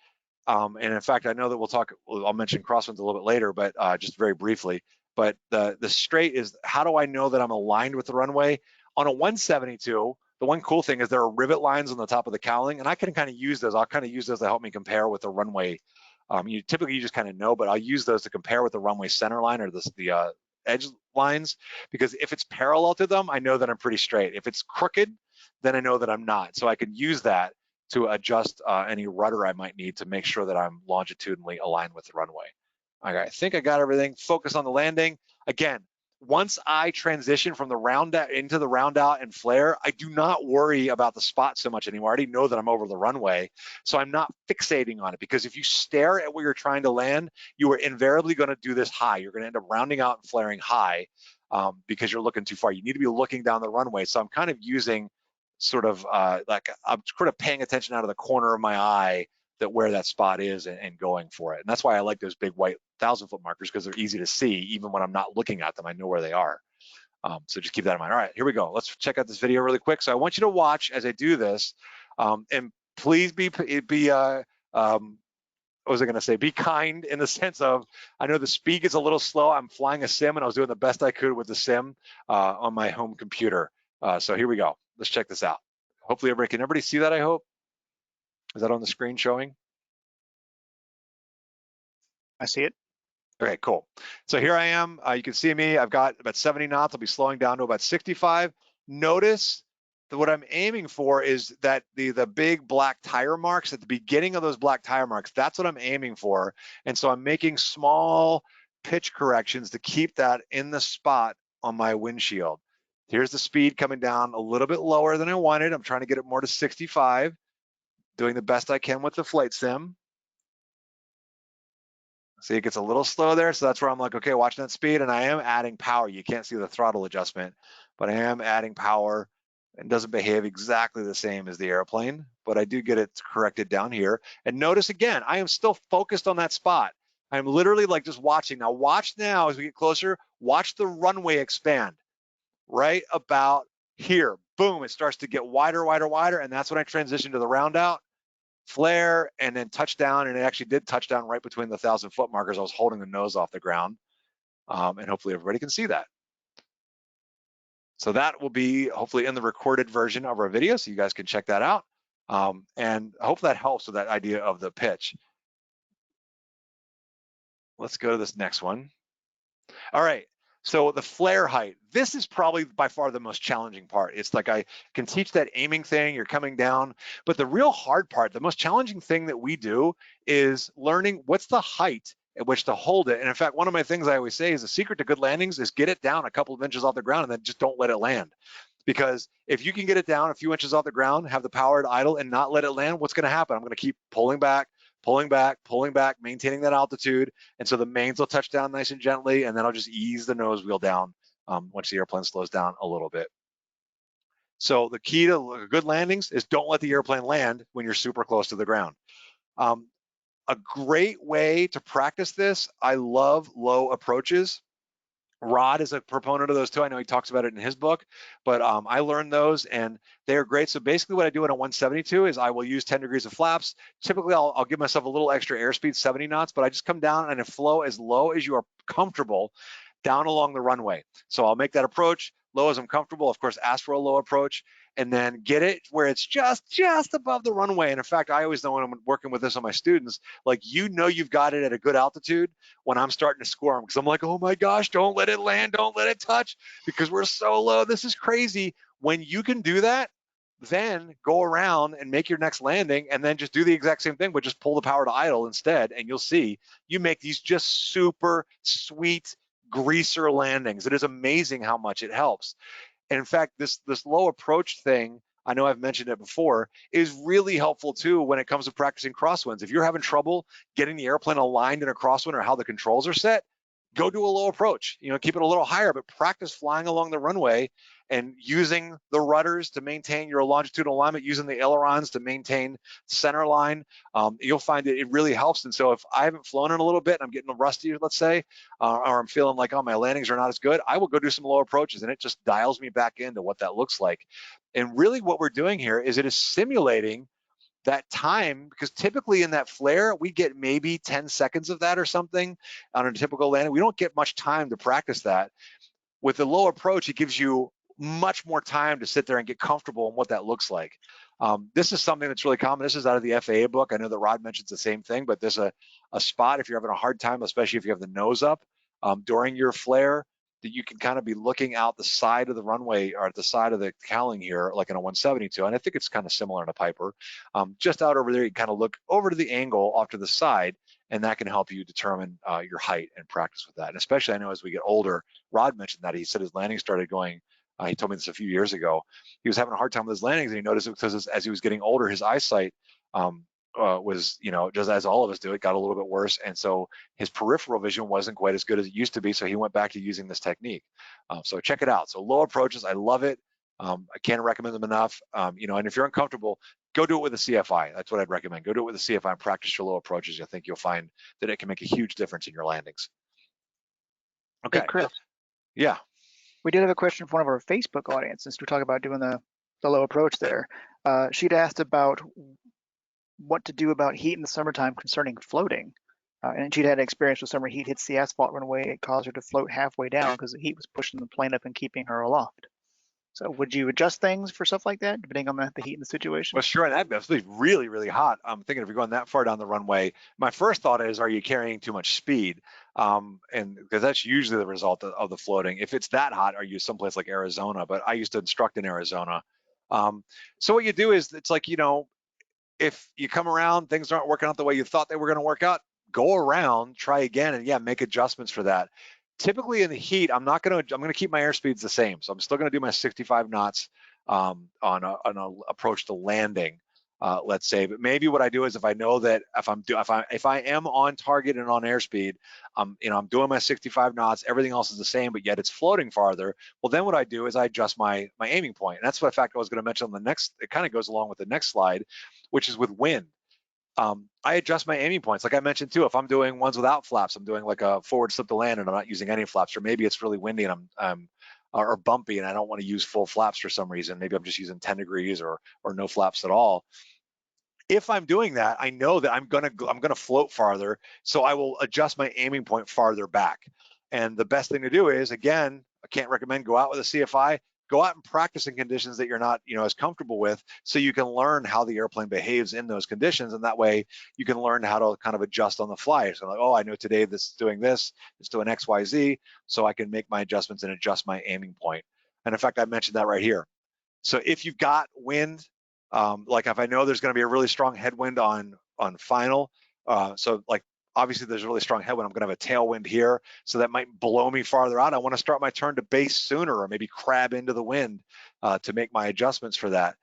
Speaker 1: And in fact, I know that I'll mention crosswinds a little bit later, but just very briefly. But the straight is, how do I know that I'm aligned with the runway? On a 172, the one cool thing is there are rivet lines on the top of the cowling, and I can kind of use those. I'll kind of use those to help me compare with the runway. Typically you just kind of know, but I'll use those to compare with the runway center line, or the edge lines, because if it's parallel to them, I know that I'm pretty straight. If it's crooked, then I know that I'm not. So I can use that to adjust any rudder I might need to make sure that I'm longitudinally aligned with the runway. All right, I think I got everything. Focus on the landing. Again, once I transition from the round out into the round out and flare, I do not worry about the spot so much anymore. I already know that I'm over the runway, so I'm not fixating on it, because if you stare at where you're trying to land, you are invariably going to do this high. You're going to end up rounding out and flaring high because you're looking too far. You need to be looking down the runway. So I'm kind of using sort of like, I'm sort of paying attention out of the corner of my eye that where that spot is, and going for it. And that's why I like those big white 1,000-foot markers, because they're easy to see. Even when I'm not looking at them, I know where they are. So just keep that in mind. All right, here we go. Let's check out this video really quick. So I want you to watch as I do this, and please be what was I going to say? Be kind, in the sense of, I know the speed is a little slow. I'm flying a sim, and I was doing the best I could with the sim on my home computer. So here we go. Let's check this out. Hopefully can everybody see that, I hope? Is that on the screen showing?
Speaker 3: I see it.
Speaker 1: Okay, cool. So here I am. You can see me. I've got about 70 knots. I'll be slowing down to about 65. Notice that what I'm aiming for is that the big black tire marks at the beginning of those black tire marks. That's what I'm aiming for. And so I'm making small pitch corrections to keep that in the spot on my windshield. Here's the speed coming down a little bit lower than I wanted. I'm trying to get it more to 65, doing the best I can with the flight sim. See, it gets a little slow there. So that's where I'm like, okay, watching that speed, and I am adding power. You can't see the throttle adjustment, but I am adding power. It doesn't behave exactly the same as the airplane, but I do get it corrected down here. And notice again, I am still focused on that spot. I'm literally like just watching. Now watch now as we get closer, watch the runway expand right about here. Boom, it starts to get wider, wider, wider. And that's when I transition to the round out, flare, and then touchdown. And it actually did touchdown right between the 1,000-foot markers. I was holding the nose off the ground. And hopefully everybody can see that. So that will be hopefully in the recorded version of our video, so you guys can check that out. And I hope that helps with that idea of the pitch. Let's go to this next one. All right, so the flare height. This is probably by far the most challenging part. It's like I can teach that aiming thing, you're coming down, but the real hard part, the most challenging thing that we do is learning what's the height at which to hold it. And in fact, one of my things I always say is the secret to good landings is get it down a couple of inches off the ground and then just don't let it land. Because if you can get it down a few inches off the ground, have the power to idle and not let it land, what's going to happen? I'm going to keep pulling back, pulling back, pulling back, maintaining that altitude. And so the mains will touch down nice and gently, and then I'll just ease the nose wheel down once the airplane slows down a little bit. So the key to good landings is don't let the airplane land when you're super close to the ground. A great way to practice this, I love low approaches. Rod is a proponent of those too. I know he talks about it in his book, but I learned those and they're great. So basically what I do in a 172 is I will use 10 degrees of flaps. Typically I'll give myself a little extra airspeed, 70 knots, but I just come down and flow as low as you are comfortable down along the runway. So I'll make that approach low as I'm comfortable. Of course, ask for a low approach and then get it where it's just above the runway. And in fact, I always know when I'm working with this on my students, like, you've got it at a good altitude when I'm starting to score them, because I'm like, oh my gosh, don't let it land, don't let it touch, because we're so low. This is crazy. When you can do that, then go around and make your next landing and then just do the exact same thing, but just pull the power to idle instead. And you'll see you make these just super sweet greaser landings. It is amazing how much it helps. And in fact, this low approach thing, I know I've mentioned it before, is really helpful too when it comes to practicing crosswinds. If you're having trouble getting the airplane aligned in a crosswind or how the controls are set, go do a low approach. Keep it a little higher, but practice flying along the runway and using the rudders to maintain your longitudinal alignment, using the ailerons to maintain center line. You'll find that it really helps. And so if I haven't flown in a little bit and I'm getting rusty, let's say, or I'm feeling like, oh, my landings are not as good, I will go do some low approaches and it just dials me back into what that looks like. And really what we're doing here is it is simulating that time, because typically in that flare, we get maybe 10 seconds of that or something on a typical landing. We don't get much time to practice that. With the low approach, it gives you much more time to sit there and get comfortable in what that looks like. This is something that's really common. This is out of the FAA book. I know that Rod mentions the same thing, but there's a spot if you're having a hard time, especially if you have the nose up during your flare, that you can kind of be looking out the side of the runway or at the side of the cowling here, like in a 172. And I think it's kind of similar in a Piper. Just out over there, you kind of look over to the angle off to the side, and that can help you determine your height and practice with that. And especially, I know as we get older, Rod mentioned that. He said his landing started going, he told me this a few years ago. He was having a hard time with his landings, and he noticed it because as he was getting older, his eyesight was, just as all of us do, it got a little bit worse. And so his peripheral vision wasn't quite as good as it used to be. So he went back to using this technique. So check it out. So low approaches, I love it. I can't recommend them enough. And if you're uncomfortable, go do it with a CFI. That's what I'd recommend. Go do it with a CFI and practice your low approaches. I think you'll find that it can make a huge difference in your landings. Okay.
Speaker 3: Hey, Chris.
Speaker 1: Yeah.
Speaker 3: We did have a question from one of our Facebook audience, since we're talking about doing the low approach there. She'd asked about what to do about heat in the summertime concerning floating. And she'd had experience with summer heat hits the asphalt runway. It caused her to float halfway down because the heat was pushing the plane up and keeping her aloft. So would you adjust things for stuff like that, depending on the heat in the situation?
Speaker 1: Well, sure, and that's really, really hot. I'm thinking if you're going that far down the runway, my first thought is, are you carrying too much speed? And because that's usually the result of the floating. If it's that hot, are you someplace like Arizona? But I used to instruct in Arizona. So what you do is, it's like, if you come around, things aren't working out the way you thought they were going to work out, go around, try again, and yeah, make adjustments for that. Typically in the heat, I'm going to keep my airspeeds the same. So I'm still going to do my 65 knots on an approach to landing. let's say. But maybe what I do is if I know that if I am on target and on airspeed, I'm doing my 65 knots, everything else is the same, but yet it's floating farther. Well, then what I do is I adjust my aiming point. And that's what, in fact, I was going to mention on the next. It kind of goes along with the next slide, which is with wind. I adjust my aiming points. Like I mentioned too, if I'm doing ones without flaps, I'm doing like a forward slip to land and I'm not using any flaps, or maybe it's really windy and I'm or bumpy and I don't want to use full flaps for some reason. Maybe I'm just using 10 degrees or no flaps at all. If I'm doing that, I know that I'm gonna float farther, so I will adjust my aiming point farther back. And the best thing to do is, again, I can't recommend go out with a CFI. Go out and practice in conditions that you're not, as comfortable with, so you can learn how the airplane behaves in those conditions, and that way you can learn how to kind of adjust on the fly. So like, oh, I know today this is doing this, it's doing X, Y, Z, so I can make my adjustments and adjust my aiming point. And in fact, I mentioned that right here. So if you've got wind, like if I know there's going to be a really strong headwind on final, so like obviously there's a really strong headwind, I'm going to have a tailwind here, so that might blow me farther out. I want to start my turn to base sooner, or maybe crab into the wind to make my adjustments for that.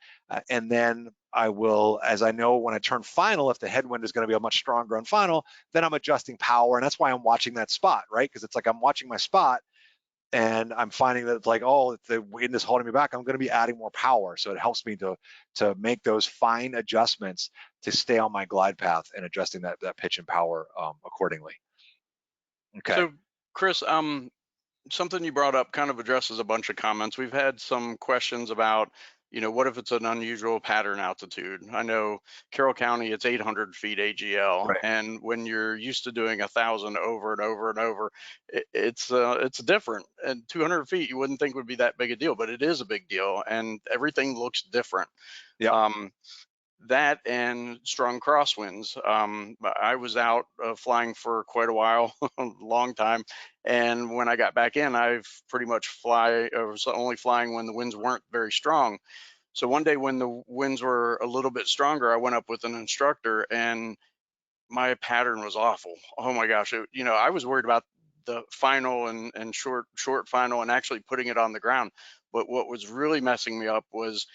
Speaker 1: And then I will, as I know when I turn final, if the headwind is going to be a much stronger on final, then I'm adjusting power, and that's why I'm watching that spot, right? Because it's like I'm watching my spot. And I'm finding that it's like, oh, if the wind is holding me back, I'm going to be adding more power. So it helps me to make those fine adjustments to stay on my glide path and adjusting that pitch and power accordingly. Okay.
Speaker 2: So, Chris, something you brought up kind of addresses a bunch of comments. We've had some questions about, what if it's an unusual pattern altitude? I know Carroll County, it's 800 feet AGL,
Speaker 1: Right.
Speaker 2: and when you're used to doing 1,000 over and over and over, it's different. And 200 feet, you wouldn't think would be that big a deal, but it is a big deal, and everything looks different.
Speaker 1: Yeah.
Speaker 2: That and strong crosswinds. I was out flying for quite a while, a long time, and when I got back in, I've pretty much was only flying when the winds weren't very strong. So one day when the winds were a little bit stronger, I went up with an instructor, and my pattern was awful. Oh my gosh, I was worried about the final and short final and actually putting it on the ground. But what was really messing me up was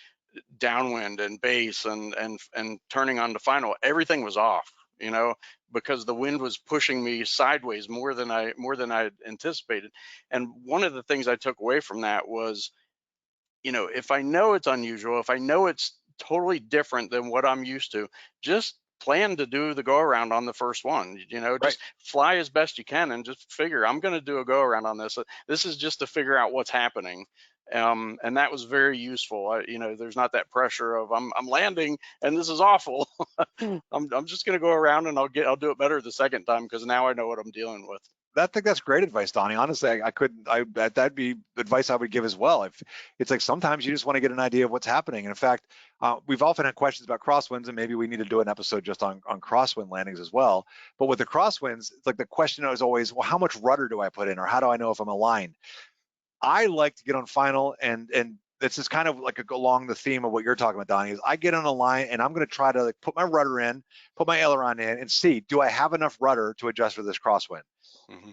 Speaker 2: downwind and base and turning on the final. Everything was off, because the wind was pushing me sideways more than I anticipated. And one of the things I took away from that was, if I know it's unusual, if I know it's totally different than what I'm used to, just plan to do the go around on the first one. Just fly as best you can and just figure I'm going to do a go around on this. This is just to figure out what's happening. And that was very useful. There's not that pressure of I'm landing and this is awful. I'm just going to go around and I'll do it better the second time, because now I know what I'm dealing with.
Speaker 1: I think that's great advice, Donnie. Honestly, that'd be advice I would give as well. If it's like sometimes you just want to get an idea of what's happening. And in fact, we've often had questions about crosswinds, and maybe we need to do an episode just on crosswind landings as well. But with the crosswinds, it's like the question is always, well, how much rudder do I put in, or how do I know if I'm aligned? I like to get on final, and this is kind of like along the theme of what you're talking about, Donnie, is I get on a line and I'm going to try to like put my rudder in, put my aileron in, and see, do I have enough rudder to adjust for this crosswind?
Speaker 2: Mm-hmm.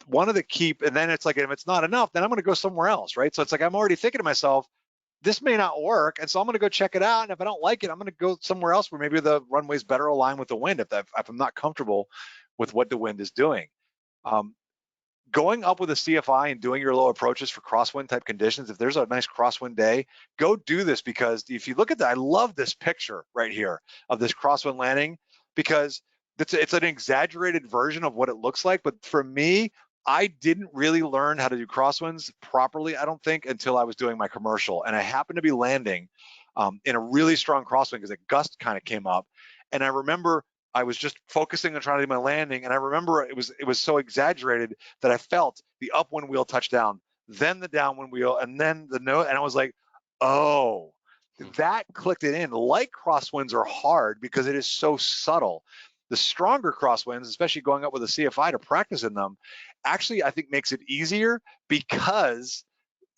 Speaker 1: One of the key, and then it's like, if it's not enough, then I'm going to go somewhere else, right? So it's like, I'm already thinking to myself, this may not work. And so I'm going to go check it out. And if I don't like it, I'm going to go somewhere else where maybe the runway's better aligned with the wind if I'm not comfortable with what the wind is doing. Going up with a CFI and doing your low approaches for crosswind type conditions, if there's a nice crosswind day, go do this, because if you look at that, I love this picture right here of this crosswind landing, because it's an exaggerated version of what it looks like. But for me, I didn't really learn how to do crosswinds properly, I don't think, until I was doing my commercial. And I happened to be landing in a really strong crosswind because a gust kind of came up. And I remember I was just focusing on trying to do my landing. And I remember it was so exaggerated that I felt the upwind wheel touch down, then the downwind wheel, and then the nose. And I was like, oh, that clicked it in. Light crosswinds are hard because it is so subtle. The stronger crosswinds, especially going up with a CFI to practice in them, actually I think makes it easier because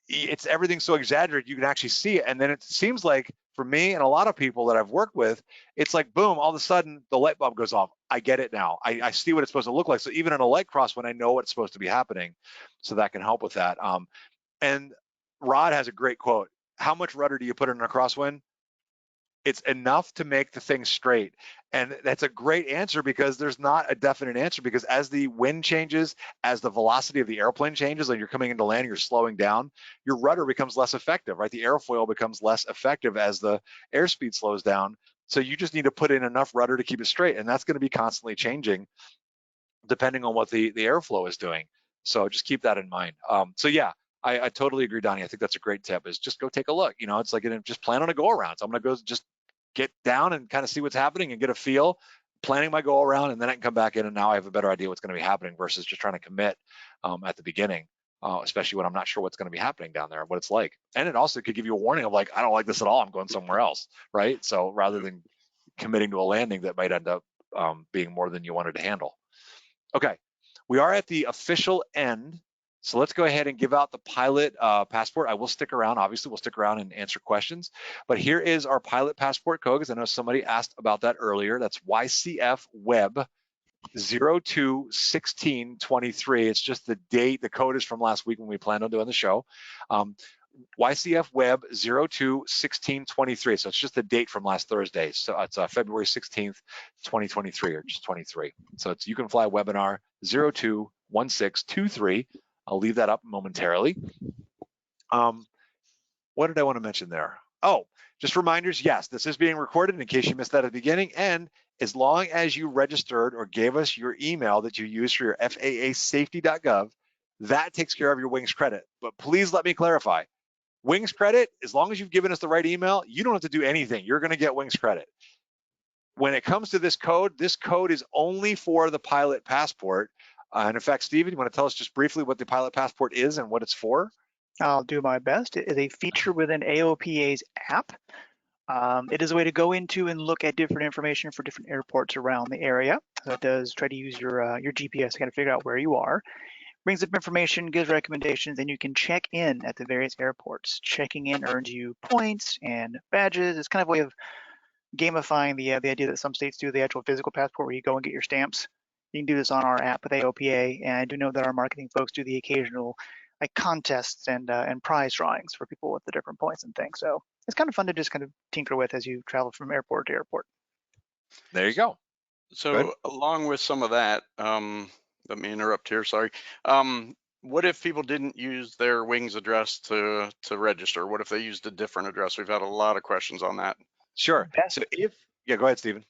Speaker 1: it's everything so exaggerated you can actually see it. And then it seems like for me and a lot of people that I've worked with, it's like boom, all of a sudden the light bulb goes off. I get it now. I see what it's supposed to look like. So even in a light crosswind, I know what's supposed to be happening. So that can help with that. And Rod has a great quote. How much rudder do you put in a crosswind? It's enough to make the thing straight. And that's a great answer, because there's not a definite answer, because as the wind changes, as the velocity of the airplane changes, and you're coming into land, you're slowing down, your rudder becomes less effective, right? The airfoil becomes less effective as the airspeed slows down. So you just need to put in enough rudder to keep it straight. And that's going to be constantly changing depending on what the airflow is doing. So just keep that in mind. So yeah, I totally agree, Donnie. I think that's a great tip, is just go take a look. You know, it's like, just plan on a go around. So I'm going to go just get down and kind of see what's happening and get a feel, planning my go around, and then I can come back in and now I have a better idea what's going to be happening versus just trying to commit at the beginning, especially when I'm not sure what's going to be happening down there, what it's like. And it also could give you a warning of like, I don't like this at all, I'm going somewhere else, right? So rather than committing to a landing that might end up being more than you wanted to handle. Okay, we are at the official end. So let's go ahead and give out the pilot passport. I will stick around, obviously we'll stick around and answer questions, but here is our pilot passport code, because I know somebody asked about that earlier. That's YCF Web 021623. It's just the date, the code is from last week when we planned on doing the show. YCF Web 021623. So it's just the date from last Thursday. So it's February 16th, 2023, or just 23. So it's You Can Fly webinar 021623. I'll leave that up momentarily. What did I want to mention there? Oh, just reminders. Yes, this is being recorded in case you missed that at the beginning. And as long as you registered or gave us your email that you use for your FAAsafety.gov, that takes care of your Wings credit. But please let me clarify. Wings credit, as long as you've given us the right email, you don't have to do anything. You're going to get Wings credit. When it comes to this code is only for the pilot passport. And in fact, Stephen, you want to tell us just briefly what the pilot passport is and what it's for?
Speaker 3: I'll do my best. It is a feature within AOPA's app. It is a way to go into and look at different information for different airports around the area. So it does try to use your GPS to kind of figure out where you are. Brings up information, gives recommendations, and you can check in at the various airports. Checking in earns you points and badges. It's kind of a way of gamifying the idea that some states do, the actual physical passport where you go and get your stamps. You can do this on our app with AOPA, and I do know that our marketing folks do the occasional like contests and prize drawings for people with the different points and things. So it's kind of fun to just kind of tinker with as you travel from airport to airport.
Speaker 1: There you go.
Speaker 2: So
Speaker 1: Good.
Speaker 2: along with some of that, let me interrupt here, sorry. What if people didn't use their Wings address to register? What if they used a different address? We've had a lot of questions on that.
Speaker 1: Sure. So yeah, go ahead, Stephen.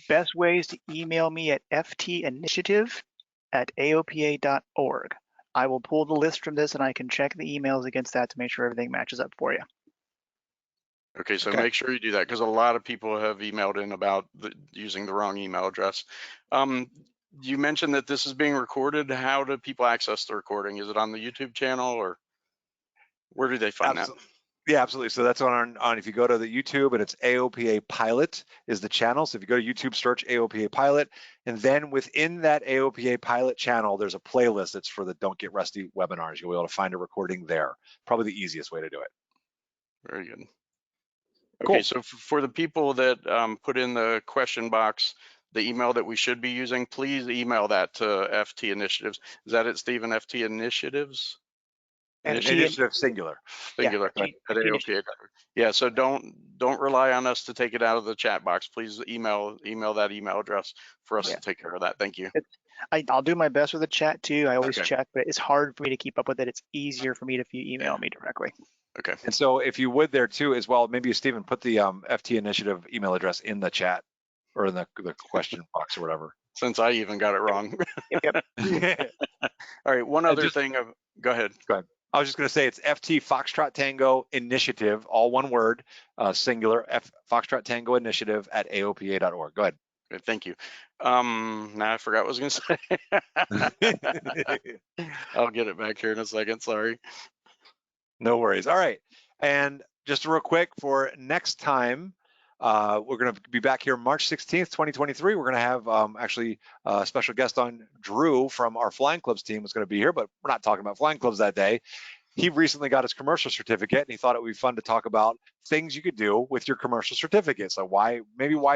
Speaker 3: Best ways to email me at ftinitiative@aopa.org. I will pull the list from this and I can check the emails against that to make sure everything matches up for you.
Speaker 2: Okay, so make sure you do that, because a lot of people have emailed in about using the wrong email address. You mentioned that this is being recorded. How do people access the recording? Is it on the YouTube channel, or where do they find that?
Speaker 1: Yeah, absolutely. So that's on if you go to the YouTube, and it's AOPA Pilot is the channel. So if you go to YouTube, search AOPA Pilot, and then within that AOPA Pilot channel, there's a playlist that's for the Don't Get Rusty webinars. You'll be able to find a recording there. Probably the easiest way to do it.
Speaker 2: Very good.
Speaker 1: Cool.
Speaker 2: Okay, so for the people that put in the question box the email that we should be using, please email that to FT Initiatives. Is that it, Stephen? FT Initiatives?
Speaker 1: Initiative singular.
Speaker 2: Singular.
Speaker 3: Yeah,
Speaker 2: At AOPA. Yeah, so don't rely on us to take it out of the chat box. Please email that email address for us to take care of that. Thank you.
Speaker 3: I'll do my best with the chat too. I always
Speaker 2: Okay.
Speaker 3: check, but it's hard for me to keep up with it. It's easier for me if you email me directly.
Speaker 2: Okay.
Speaker 1: And so if you would there too as well, maybe Stephen put the FT Initiative email address in the chat or in the question box or whatever.
Speaker 2: Since I even got it wrong.
Speaker 3: Yep.
Speaker 2: All right, one other thing. Go ahead.
Speaker 1: Go ahead. I was just going to say it's FT Foxtrot Tango Initiative, all one word, singular, Foxtrot Tango Initiative at AOPA.org. Go ahead.
Speaker 2: Good, thank you. Now I forgot what I was going to say. I'll get it back here in a second. Sorry.
Speaker 1: No worries. All right. And just real quick for next time, we're going to be back here March 16th, 2023. We're going to have actually a special guest on. Drew from our Flying Clubs team is going to be here, but we're not talking about Flying Clubs that day. He recently got his commercial certificate, and he thought it would be fun to talk about things you could do with your commercial certificate. So why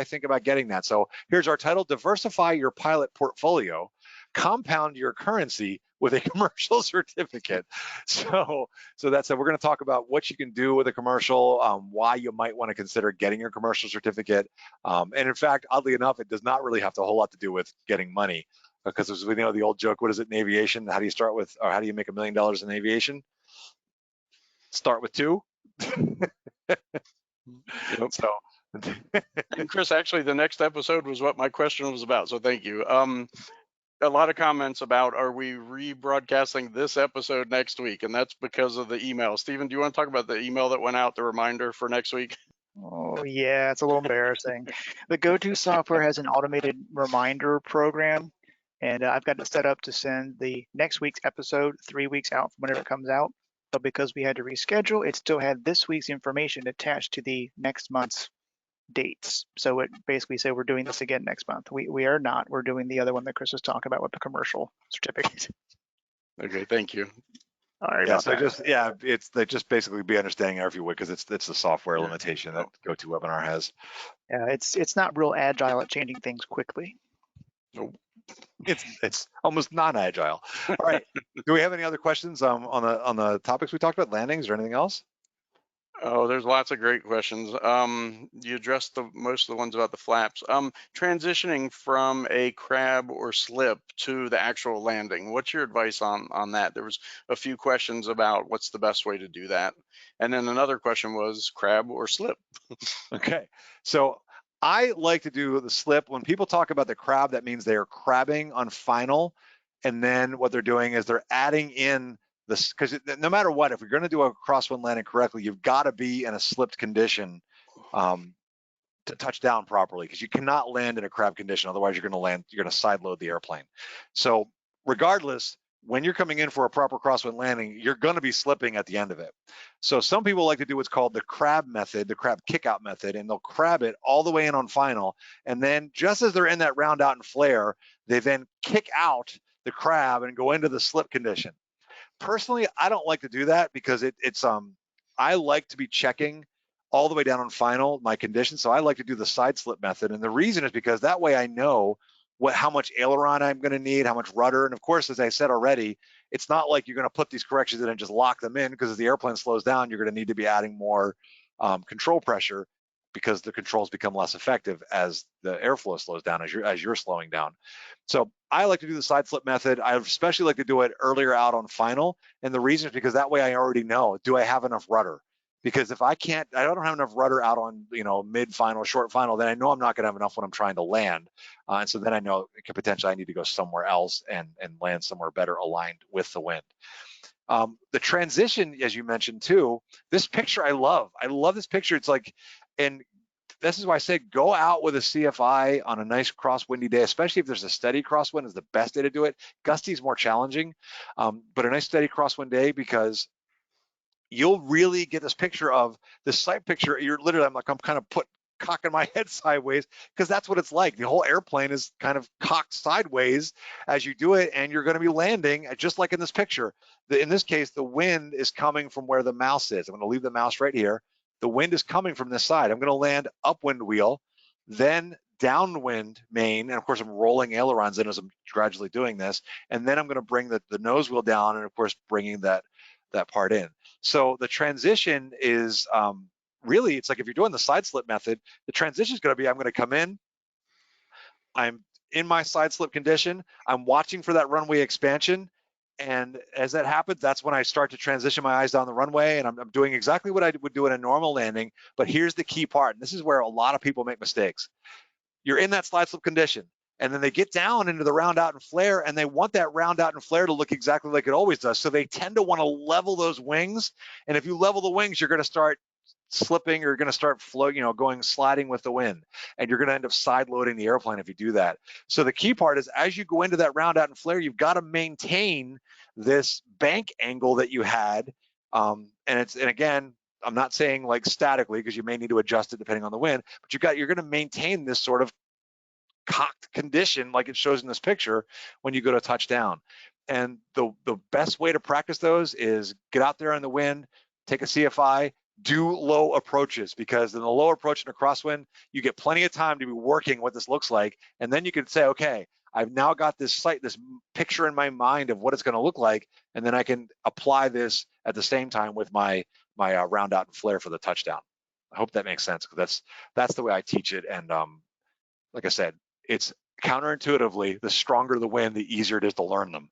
Speaker 1: think about getting that? So here's our title: Diversify Your Pilot Portfolio. compound your currency with a commercial certificate. So that's it. We're going to talk about what you can do with a commercial, why you might want to consider getting your commercial certificate. And in fact, oddly enough, it does not really have a whole lot to do with getting money, because as we know, the old joke, what is it in aviation? How do you start with, or how do you make $1 million in aviation? Start with 2.
Speaker 2: Yep.
Speaker 1: So.
Speaker 2: And Chris, actually, the next episode was what my question was about. So thank you. A lot of comments about, are we rebroadcasting this episode next week? And that's because of the email. Stephen, do you want to talk about the email that went out, the reminder for next week?
Speaker 3: Oh yeah, it's a little embarrassing. The GoTo software has an automated reminder program, and I've got it set up to send the next week's episode 3 weeks out from whenever it comes out. But because we had to reschedule, it still had this week's information attached to the next month's dates. So it basically said we're doing this again next month. We are not. We're doing the other one that Chris was talking about with the commercial certificate.
Speaker 2: Okay, thank you.
Speaker 3: All right.
Speaker 1: Yeah,
Speaker 3: about
Speaker 1: so
Speaker 3: that.
Speaker 1: it's they just basically be understanding if you would, because it's the software limitation that GoToWebinar has.
Speaker 3: Yeah, it's not real agile at changing things quickly.
Speaker 2: Nope.
Speaker 1: It's almost non-agile. All right. Do we have any other questions on the topics we talked about, landings or anything else?
Speaker 2: Oh, there's lots of great questions. You addressed most of the ones about the flaps. Transitioning from a crab or slip to the actual landing, what's your advice on that? There was a few questions about what's the best way to do that. And then another question was crab or slip.
Speaker 1: Okay, so I like to do the slip. When people talk about the crab, that means they are crabbing on final, and then what they're doing is they're adding in this, because no matter what, if you're going to do a crosswind landing correctly, you've got to be in a slipped condition to touch down properly, because you cannot land in a crab condition. Otherwise, you're going to side load the airplane. So regardless, when you're coming in for a proper crosswind landing, you're going to be slipping at the end of it. So some people like to do what's called the crab method, the crab kickout method, and they'll crab it all the way in on final. And then just as they're in that round out and flare, they then kick out the crab and go into the slip condition. Personally, I don't like to do that, because I like to be checking all the way down on final my conditions. So I like to do the side slip method. And the reason is because that way I know how much aileron I'm going to need, how much rudder. And of course, as I said already, it's not like you're going to put these corrections in and just lock them in, because as the airplane slows down, you're going to need to be adding more control pressure, because the controls become less effective as the airflow slows down, as you're slowing down. So I like to do the side slip method. I especially like to do it earlier out on final. And the reason is because that way I already know, do I have enough rudder? Because if I don't have enough rudder out on, mid final, short final, then I know I'm not going to have enough when I'm trying to land. And so then I know potentially I need to go somewhere else and land somewhere better aligned with the wind. The transition, as you mentioned too, this picture I love this picture. It's like, and this is why I say go out with a CFI on a nice crosswindy day, especially if there's a steady crosswind is the best day to do it. Gusty is more challenging, but a nice steady crosswind day, because you'll really get this picture of this side picture. You're literally, I'm kind of cocking my head sideways, because that's what it's like. The whole airplane is kind of cocked sideways as you do it, and you're going to be landing just like in this picture. In this case, the wind is coming from where the mouse is. I'm going to leave the mouse right here. The wind is coming from this side. I'm going to land upwind wheel, then downwind main, and of course I'm rolling ailerons in as I'm gradually doing this, and then I'm going to bring the nose wheel down, and of course bringing that part in. So the transition is really, it's like if you're doing the side slip method, the transition is going to be, I'm going to come in, I'm in my side slip condition, I'm watching for that runway expansion, and as that happens, that's when I start to transition my eyes down the runway, and I'm doing exactly what I would do in a normal landing. But here's the key part, and this is where a lot of people make mistakes. You're in that slide slip condition, and then they get down into the round out and flare, and they want that round out and flare to look exactly like it always does. So they tend to want to level those wings, and if you level the wings, you're going to start slipping, you're going to start floating, sliding with the wind, and you're going to end up side loading the airplane if you do that. So the key part is, as you go into that round out and flare, you've got to maintain this bank angle that you had, and again, I'm not saying like statically, because you may need to adjust it depending on the wind, but you're going to maintain this sort of cocked condition like it shows in this picture when you go to touchdown. And the best way to practice those is get out there in the wind, take a CFI, do low approaches, because in the low approach in a crosswind, you get plenty of time to be working what this looks like. And then you can say, okay, I've now got this this picture in my mind of what it's going to look like, and then I can apply this at the same time with my round out and flare for the touchdown. I hope that makes sense, because that's the way I teach it. And like I said, it's counterintuitively, the stronger the wind, the easier it is to learn them.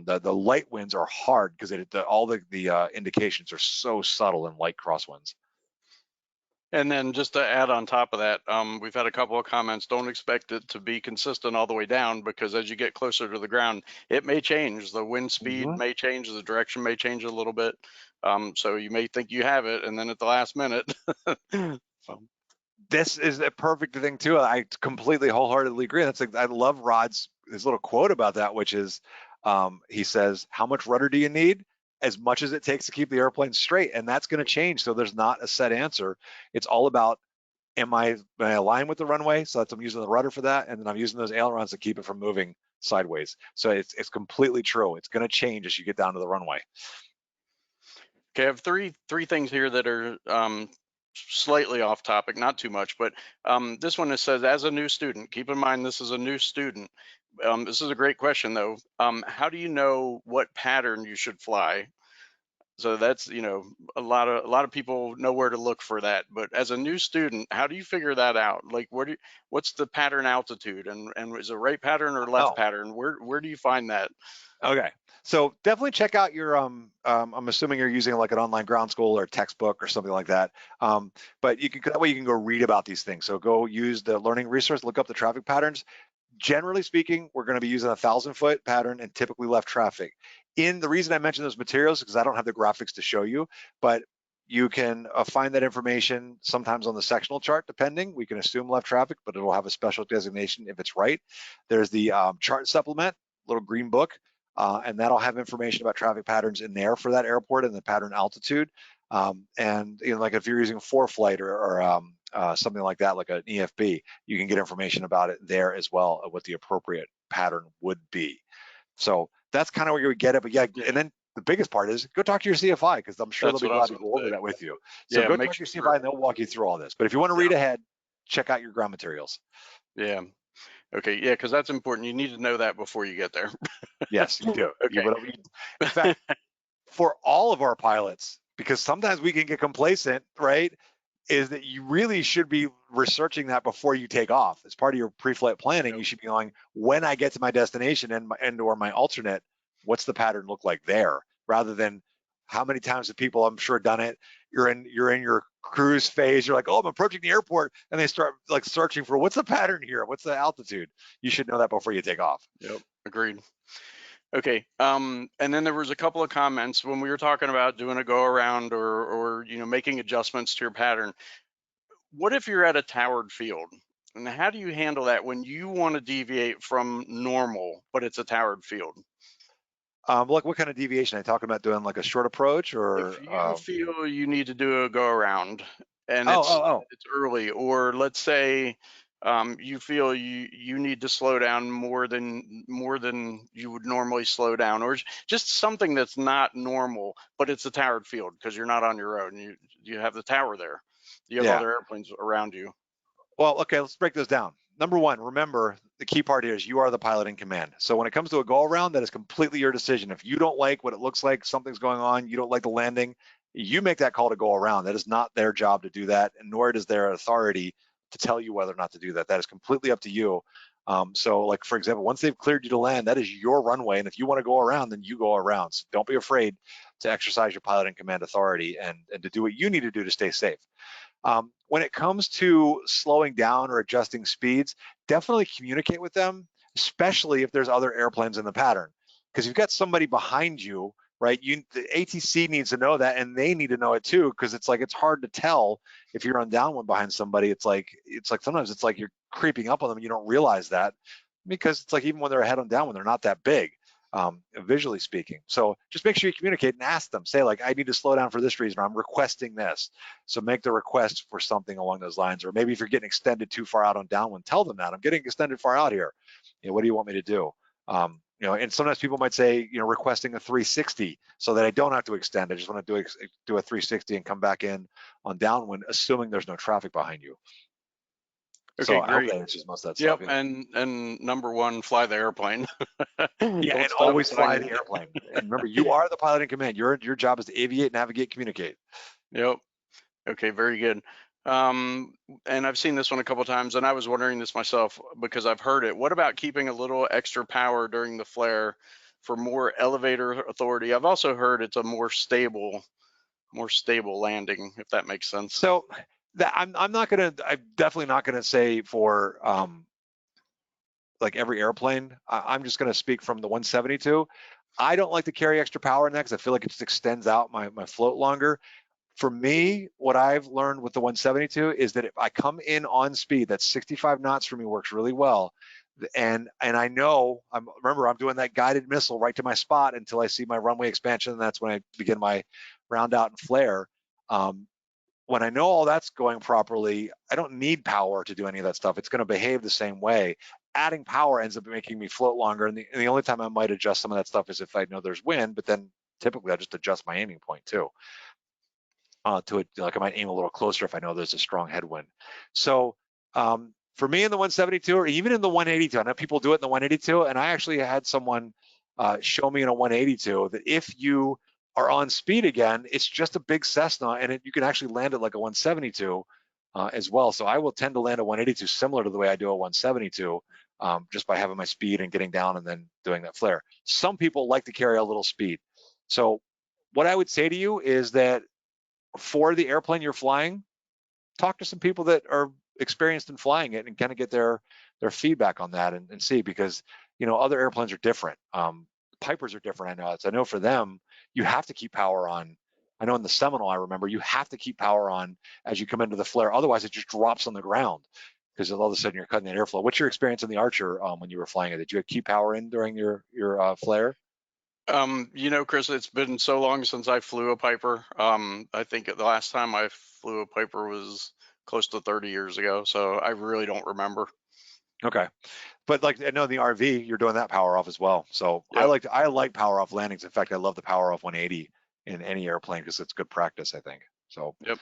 Speaker 1: The light winds are hard because all the indications are so subtle in light crosswinds.
Speaker 2: And then just to add on top of that, we've had a couple of comments. Don't expect it to be consistent all the way down, because as you get closer to the ground, it may change. The wind speed may change, the direction may change a little bit. So you may think you have it, and then at the last minute.
Speaker 1: This is a perfect thing too. I completely wholeheartedly agree. I love his little quote about that, which is, he says, "How much rudder do you need? As much as it takes to keep the airplane straight." And that's going to change. So there's not a set answer. It's all about, am I aligned with the runway? So I'm using the rudder for that, and then I'm using those ailerons to keep it from moving sideways. So it's completely true. It's going to change as you get down to the runway.
Speaker 2: Okay, I have three things here that are slightly off topic, not too much, but this one says, as a new student, keep in mind this is a new student. This is a great question though. How do you know what pattern you should fly? So that's, a lot of people know where to look for that, but as a new student, how do you figure that out? Like, what's the pattern altitude, and is it right pattern or left pattern? Where do you find that?
Speaker 1: Okay, so definitely check out your, I'm assuming you're using like an online ground school or textbook or something like that. But that way you can go read about these things. So go use the learning resource, look up the traffic patterns. Generally speaking, we're going to be using 1,000-foot pattern and typically left traffic. The reason I mentioned those materials is because I don't have the graphics to show you, but you can find that information sometimes on the sectional chart, depending. We can assume left traffic, but it'll have a special designation if it's right. There's the chart supplement, little green book. And that'll have information about traffic patterns in there for that airport and the pattern altitude. And like if you're using ForeFlight or something like that, like an EFB, you can get information about it there as well, what the appropriate pattern would be. So that's kind of where you would get it. But yeah, and then the biggest part is go talk to your CFI, because I'm sure they'll be glad to go over that with you. So go talk to your CFI and they'll walk you through all this. But if you want to read ahead, check out your ground materials.
Speaker 2: Yeah. Okay, yeah, because that's important. You need to know that before you get there.
Speaker 1: Yes, you do.
Speaker 2: Okay.
Speaker 1: In fact, for all of our pilots, because sometimes we can get complacent, right, is that you really should be researching that before you take off. As part of your pre-flight planning, you should be going, when I get to my destination and or my alternate, what's the pattern look like there? Rather than how many times have people, I'm sure, done it. You're in your cruise phase. You're like, oh, I'm approaching the airport, and they start like searching for what's the pattern here? What's the altitude? You should know that before you take off.
Speaker 2: Yep, agreed. Okay, and then there was a couple of comments when we were talking about doing a go around or making adjustments to your pattern. What if you're at a towered field? And how do you handle that when you want to deviate from normal, but it's a towered field?
Speaker 1: Like what kind of deviation? Are you talking about doing like a short approach, or?
Speaker 2: If you feel you need to do a go around and
Speaker 1: Oh.
Speaker 2: it's early, or let's say you feel you need to slow down more than you would normally slow down, or just something that's not normal, but it's a towered field because you're not on your own. You have the tower there. You have other airplanes around you.
Speaker 1: Well, okay, let's break this down. Number one, remember the key part here is you are the pilot in command. So when it comes to a go around, that is completely your decision. If you don't like what it looks like, something's going on, you don't like the landing, you make that call to go around. That is not their job to do that, and nor is their authority to tell you whether or not to do that. That is completely up to you. So like, for example, once they've cleared you to land, that is your runway. And if you want to go around, then you go around. So don't be afraid to exercise your pilot in command authority and to do what you need to do to stay safe. When it comes to slowing down or adjusting speeds, definitely communicate with them, especially if there's other airplanes in the pattern. Because you've got somebody behind you, right? The ATC needs to know that, and they need to know it too, because it's hard to tell if you're on downwind behind somebody. It's like sometimes it's like you're creeping up on them and you don't realize that, because it's like even when they're ahead on downwind, they're not that big. Visually speaking. So just make sure you communicate and ask them, say like, I need to slow down for this reason, or I'm requesting this. So make the request for something along those lines. Or maybe if you're getting extended too far out on downwind, tell them that I'm getting extended far out here. What do you want me to do? And sometimes people might say, requesting a 360 so that I don't have to extend. I just want to do a 360 and come back in on downwind, assuming there's no traffic behind you. So
Speaker 2: Okay,
Speaker 1: I hope
Speaker 2: great.
Speaker 1: that answers most of that
Speaker 2: Yep,
Speaker 1: stuff. Yeah.
Speaker 2: and number one, fly the airplane.
Speaker 1: Yeah,
Speaker 2: Don't
Speaker 1: and
Speaker 2: stop
Speaker 1: always fly
Speaker 2: flying.
Speaker 1: the airplane. And remember, you are the pilot in command. Your job is to aviate, navigate, communicate.
Speaker 2: Yep. Okay, very good. And I've seen this one a couple times, and I was wondering this myself because I've heard it. What about keeping a little extra power during the flare for more elevator authority? I've also heard it's a more stable landing, if that makes sense.
Speaker 1: So that I'm definitely not gonna say for like every airplane. I'm just gonna speak from the 172. I don't like to carry extra power in that because I feel like it just extends out my float longer. For me, what I've learned with the 172 is that if I come in on speed, that's 65 knots for me works really well. And I know, remember, I'm doing that guided missile right to my spot until I see my runway expansion, and that's when I begin my round out and flare. When I know all that's going properly, I don't need power to do any of that stuff. It's going to behave the same way. Adding power ends up making me float longer, and the only time I might adjust some of that stuff is if I know there's wind, but then typically I just adjust my aiming point too. To it, like I might aim a little closer if I know there's a strong headwind. So for me in the 172 or even in the 182, I know people do it in the 182, and I actually had someone show me in a 182 that if you are on speed again, it's just a big Cessna, and you can actually land it like a 172 as well. So I will tend to land a 182 similar to the way I do a 172, just by having my speed and getting down and then doing that flare. Some people like to carry a little speed. So what I would say to you is that for the airplane you're flying, talk to some people that are experienced in flying it and kind of get their feedback on that and see, because other airplanes are different. Pipers are different. I know for them you have to keep power on. I know in the Seminole, I remember you have to keep power on as you come into the flare, otherwise it just drops on the ground because all of a sudden you're cutting that airflow. What's your experience in the Archer when you were flying it? Did you keep power in during your flare?
Speaker 2: Chris, it's been so long since I flew a Piper. I think the last time I flew a Piper was close to 30 years ago, so I really don't remember.
Speaker 1: Okay. But like I know in the RV, you're doing that power off as well. So
Speaker 2: Yep.
Speaker 1: I like power off landings. In fact, I love the power off 180 in any airplane because it's good practice, I think. So,
Speaker 2: Yep.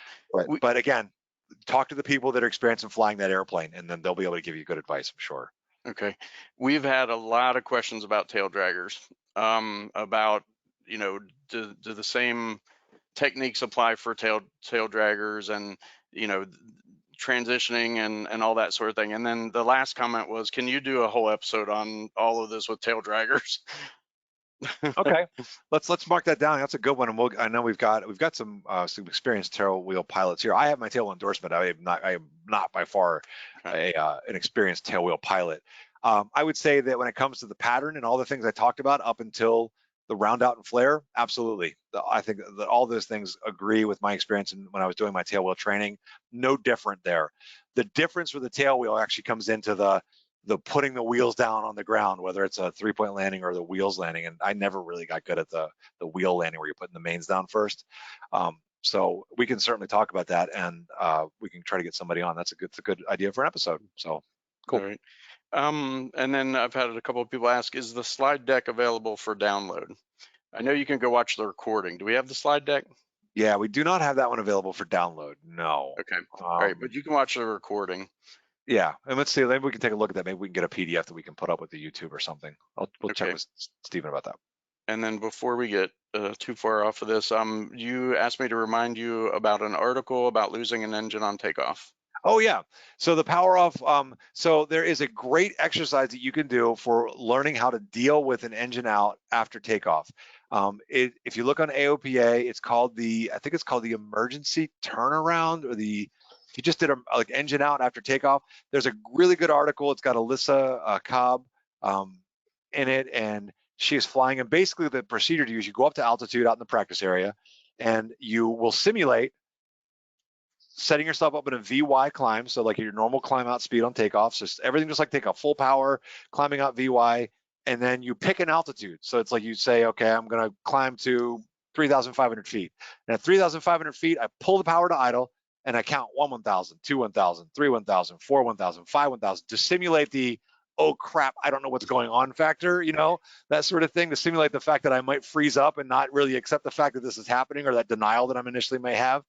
Speaker 1: but again, talk to the people that are experienced in flying that airplane, and then they'll be able to give you good advice, I'm sure.
Speaker 2: Okay. We've had a lot of questions about tail draggers. About do the same techniques apply for tail draggers and transitioning and all that sort of thing. And then the last comment was, can you do a whole episode on all of this with tail draggers?
Speaker 1: Okay, let's mark that down. That's a good one, and I know we've got some experienced tail wheel pilots here. I have my tail wheel endorsement. I am not by far an experienced tail wheel pilot. I would say that when it comes to the pattern and all the things I talked about up until the round out and flare, absolutely. I think that all those things agree with my experience when I was doing my tail wheel training. No different there. The difference with the tail wheel actually comes into the putting the wheels down on the ground, whether it's a 3-point landing or the wheels landing. And I never really got good at the wheel landing where you're putting the mains down first. So we can certainly talk about that, and we can try to get somebody on. It's a good idea for an episode. So cool.
Speaker 2: All right. And then I've had a couple of people ask, is the slide deck available for download? I know you can go watch the recording. Do we have the slide deck?
Speaker 1: Yeah, we do not have that one available for download. No.
Speaker 2: Okay. All right, but you can watch the recording.
Speaker 1: Yeah, and let's see. Maybe we can take a look at that. Maybe we can get a PDF that we can put up with the YouTube or something. We'll check with Stephen about that.
Speaker 2: And then before we get too far off of this, you asked me to remind you about an article about losing an engine on takeoff.
Speaker 1: Oh yeah, so the power off. So there is a great exercise that you can do for learning how to deal with an engine out after takeoff. If you look on AOPA, it's called I think it's called the emergency turnaround, or if you just did like engine out after takeoff. There's a really good article. It's got Alyssa Cobb in it, and she is flying. And basically the procedure to use, you go up to altitude out in the practice area, and you will simulate setting yourself up in a VY climb, so like your normal climb out speed on takeoff, so everything just like takeoff, full power, climbing out VY, and then you pick an altitude. So it's like you say, okay, I'm gonna climb to 3,500 feet. And at 3,500 feet, I pull the power to idle, and I count 1 1,000, 2 1,000, 3 1,000, 4 1,000, 5 1,000 to simulate the, oh crap, I don't know what's going on factor, that sort of thing, to simulate the fact that I might freeze up and not really accept the fact that this is happening, or that denial that I'm initially may have.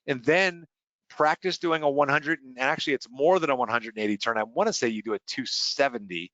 Speaker 1: And then practice doing a 100, and actually it's more than a 180 turn. I want to say you do a 270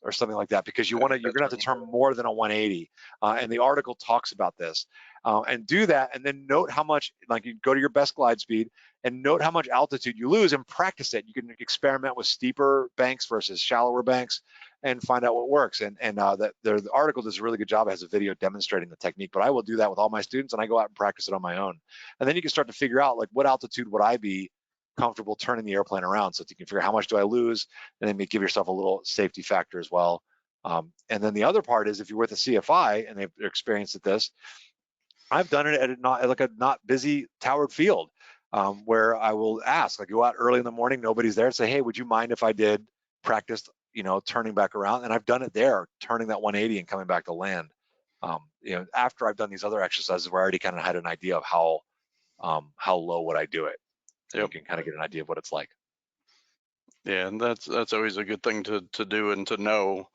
Speaker 1: or something like that, because you're going to have to turn more than a 180. And the article talks about this. And do that, and then note how much, like, you go to your best glide speed and note how much altitude you lose and practice it. You can experiment with steeper banks versus shallower banks and find out what works. And the article does a really good job. It has a video demonstrating the technique, but I will do that with all my students, and I go out and practice it on my own. And then you can start to figure out, like, what altitude would I be comfortable turning the airplane around, so that you can figure out how much do I lose, and then give yourself a little safety factor as well. And then the other part is, if you're with a CFI and they've experienced at this, I've done it at a not busy towered field, where I will ask, I go out early in the morning, nobody's there, and say, hey, would you mind if I did practice, turning back around? And I've done it there, turning that 180 and coming back to land. After I've done these other exercises where I already kind of had an idea of how low would I do it. And you can kind of get an idea of what it's like.
Speaker 2: Yeah, and that's always a good thing to do and to know.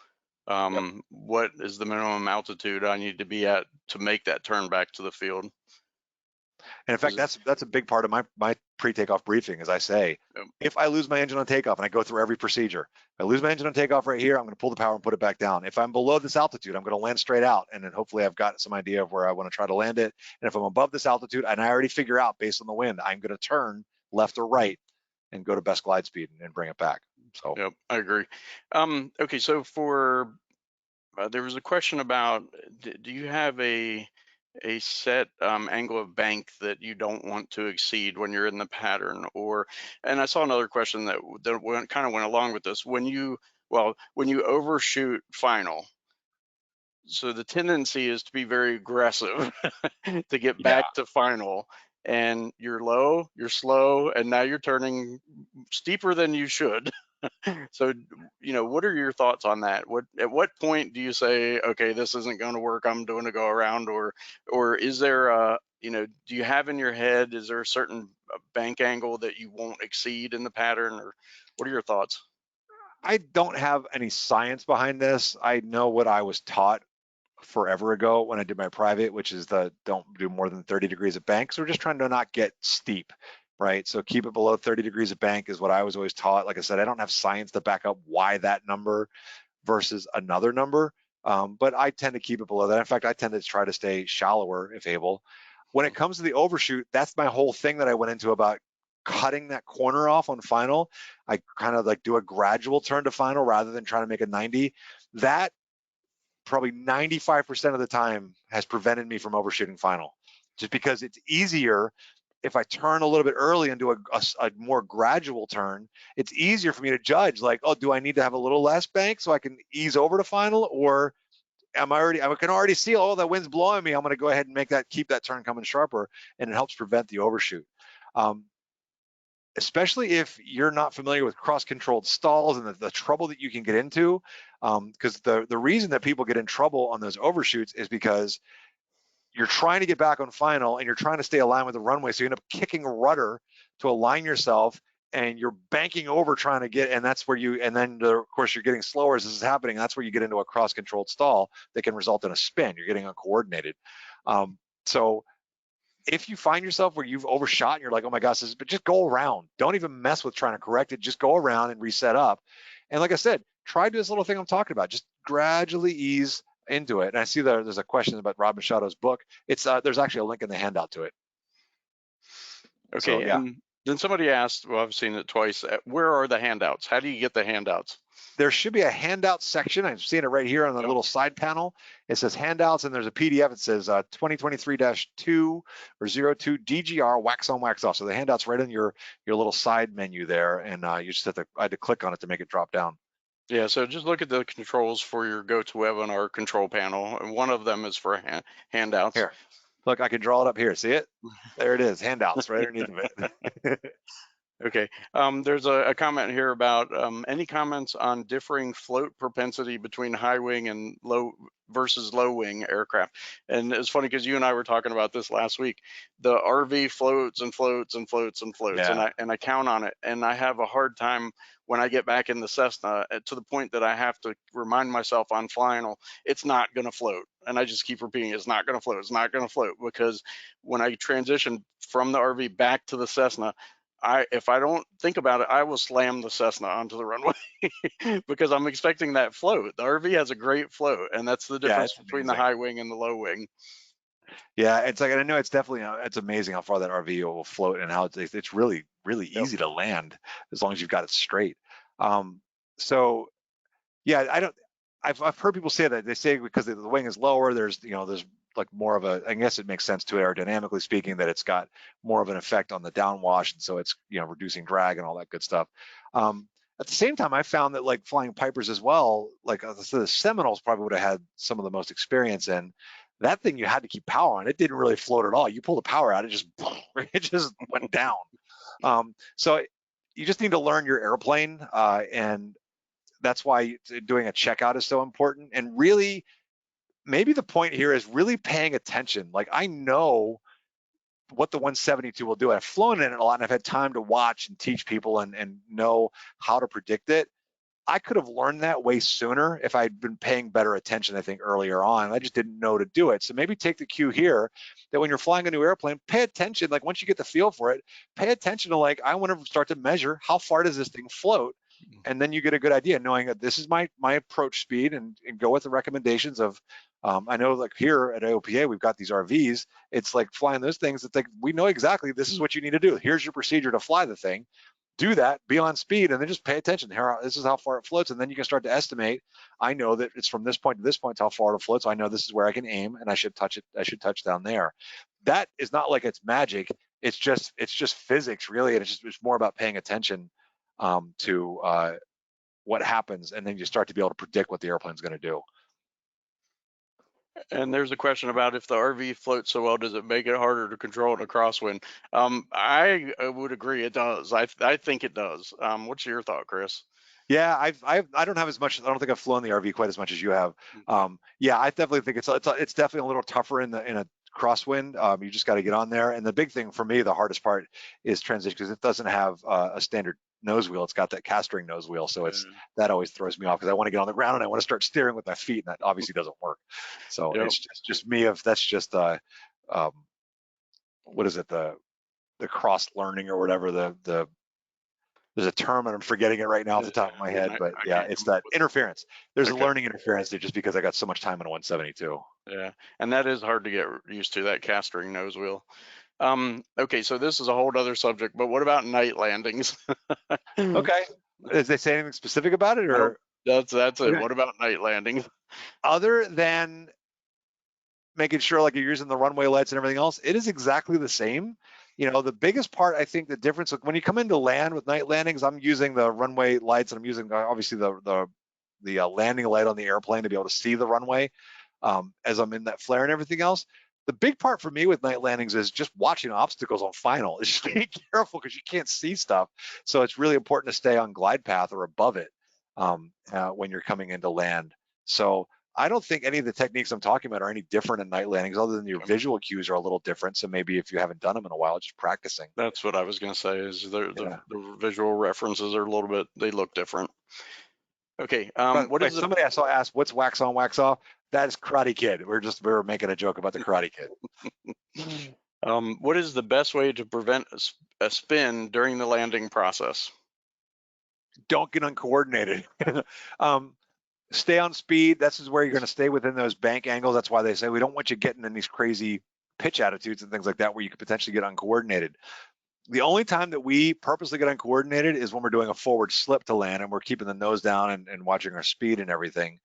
Speaker 2: What is the minimum altitude I need to be at to make that turn back to the field?
Speaker 1: And in fact, that's a big part of my pre-takeoff briefing, as I say, if I lose my engine on takeoff, and I go through every procedure, if I lose my engine on takeoff right here, I'm going to pull the power and put it back down. If I'm below this altitude, I'm going to land straight out, and then hopefully I've got some idea of where I want to try to land it. And if I'm above this altitude, and I already figure out based on the wind, I'm going to turn left or right and go to best glide speed and bring it back. So
Speaker 2: yep, I agree. Okay, so for there was a question about, do you have a set angle of bank that you don't want to exceed when you're in the pattern? And I saw another question that kind of went along with this. When you overshoot final, so the tendency is to be very aggressive to get back to final, and you're low, you're slow, and now you're turning steeper than you should. So, what are your thoughts on that? At what point do you say, okay, this isn't going to work, I'm doing a go around, or is there do you have in your head, is there a certain bank angle that you won't exceed in the pattern, or what are your thoughts?
Speaker 1: I don't have any science behind this. I know what I was taught forever ago when I did my private, which is don't do more than 30 degrees of bank. So we're just trying to not get steep, right? So keep it below 30 degrees of bank is what I was always taught. Like I said, I don't have science to back up why that number versus another number, but I tend to keep it below that. In fact, I tend to try to stay shallower if able. When it comes to the overshoot, that's my whole thing that I went into about cutting that corner off on final. I kind of like do a gradual turn to final rather than trying to make a 90. That probably 95% of the time has prevented me from overshooting final, just because it's easier if I turn a little bit early and do a more gradual turn. It's easier for me to judge, like, oh, do I need to have a little less bank so I can ease over to final, or I can already see, oh, that wind's blowing me, I'm going to go ahead and keep that turn coming sharper, and it helps prevent the overshoot. Especially if you're not familiar with cross-controlled stalls and the trouble that you can get into, because the reason that people get in trouble on those overshoots is because you're trying to get back on final and you're trying to stay aligned with the runway, so you end up kicking a rudder to align yourself, and you're banking over trying to get, and that's where of course you're getting slower as this is happening. That's where you get into a cross-controlled stall that can result in a spin. You're getting uncoordinated. So if you find yourself where you've overshot and you're like, oh my gosh, but just go around. Don't even mess with trying to correct it. Just go around and reset up. And like I said, try to do this little thing I'm talking about. Just gradually ease into it. And I see there's a question about Rob Machado's book. There's actually a link in the handout to it.
Speaker 2: Okay,
Speaker 1: so, yeah.
Speaker 2: And then somebody asked, well, I've seen it twice, where are the handouts? How do you get the handouts?
Speaker 1: There should be a handout section. I'm seeing it right here on the little side panel. It says handouts, and there's a PDF. It says 2023-2 or 02 DGR wax on, wax off. So the handout's right in your little side menu there, and you just I had to click on it to make it drop down.
Speaker 2: Yeah, so just look at the controls for your GoToWebinar control panel, and one of them is for handouts.
Speaker 1: Here, look, I can draw it up here. See it? There it is, handouts right underneath of it.
Speaker 2: Okay, there's a comment here about any comments on differing float propensity between high wing and low versus low wing aircraft. And it's funny because you and I were talking about this last week. The RV floats and floats and floats and floats, and I count on it, and I have a hard time when I get back in the Cessna to the point that I have to remind myself on final, it's not going to float. And I just keep repeating, it's not going to float, it's not going to float, because when I transition from the RV back to the Cessna, if I don't think about it, I will slam the Cessna onto the runway because I'm expecting that float. The RV has a great float, and that's the difference
Speaker 1: it's
Speaker 2: between the
Speaker 1: amazing.
Speaker 2: high wing and the low wing.
Speaker 1: Yeah, it's like, I know it's definitely, it's amazing how far that RV will float and how it's really, really easy to land as long as you've got it straight. So yeah, I've heard people say that. They say because the wing is lower, there's like more of a, I guess it makes sense to aerodynamically speaking, that it's got more of an effect on the downwash, and so it's reducing drag and all that good stuff. At the same time, I found that like flying Pipers as well, like the Seminoles probably would have had some of the most experience in that thing. You had to keep power on. It didn't really float at all. You pull the power out, it just went down. So you just need to learn your airplane, and that's why doing a checkout is so important. And really, maybe the point here is really paying attention. Like, I know what the 172 will do. I've flown in it a lot, and I've had time to watch and teach people and know how to predict it. I could have learned that way sooner if I'd been paying better attention, I think, earlier on. I just didn't know to do it. So maybe take the cue here that when you're flying a new airplane, pay attention. Like, once you get the feel for it, pay attention to, like, I want to start to measure how far does this thing float. And then you get a good idea, knowing that this is my approach speed, and go with the recommendations of, I know like here at AOPA, we've got these RVs. It's like flying those things. It's like, we know exactly this is what you need to do. Here's your procedure to fly the thing. Do that, be on speed, and then just pay attention. Here, this is how far it floats, and then you can start to estimate. I know that it's from this point to this point how far it floats. So I know this is where I can aim, and I should touch it. I should touch down there. That is not like it's magic. It's just physics, really, and it's more about paying attention to what happens, and then you start to be able to predict what the airplane's going to do.
Speaker 2: And there's a question about if the RV floats so well, does it make it harder to control in a crosswind? I would agree it does. I think it does. What's your thought, Chris?
Speaker 1: Yeah, I don't have as much. I don't think I've flown the RV quite as much as you have. Yeah, I definitely think it's definitely a little tougher in a crosswind. You just got to get on there. And the big thing for me, the hardest part, is transition, because it doesn't have a standard nose wheel. It's got that castering nose wheel, so that always throws me off, because I want to get on the ground and I want to start steering with my feet, and that obviously doesn't work. So it's just me. That's just what is it, the cross learning or whatever, there's a term and I'm forgetting it right now off the top of my head, but yeah, it's that interference. There's a learning interference there, just because I got so much time in a 172.
Speaker 2: Yeah, and that is hard to get used to, that castering nose wheel. Okay, so this is a whole other subject, but what about night landings?
Speaker 1: Okay, did they say anything specific about it, or?
Speaker 2: That's it.
Speaker 1: Okay.
Speaker 2: What about night landings?
Speaker 1: Other than making sure like you're using the runway lights and everything else, it is exactly the same. The biggest part, I think, the difference when you come into land with night landings, I'm using the runway lights, and I'm using obviously the landing light on the airplane to be able to see the runway as I'm in that flare and everything else. The big part for me with night landings is just watching obstacles on final. It's just being careful, because you can't see stuff. So it's really important to stay on glide path or above it when you're coming into land. So I don't think any of the techniques I'm talking about are any different in night landings, other than your visual cues are a little different. So maybe if you haven't done them in a while, just practicing.
Speaker 2: That's what I was going to say, is the visual references are a little bit, they look different. Okay.
Speaker 1: Somebody I saw asked, what's wax on, wax off? That is Karate Kid. We were making a joke about the Karate Kid.
Speaker 2: What is the best way to prevent a spin during the landing process?
Speaker 1: Don't get uncoordinated. Stay on speed. This is where you're going to stay within those bank angles. That's why they say we don't want you getting in these crazy pitch attitudes and things like that, where you could potentially get uncoordinated. The only time that we purposely get uncoordinated is when we're doing a forward slip to land, and we're keeping the nose down and watching our speed and everything.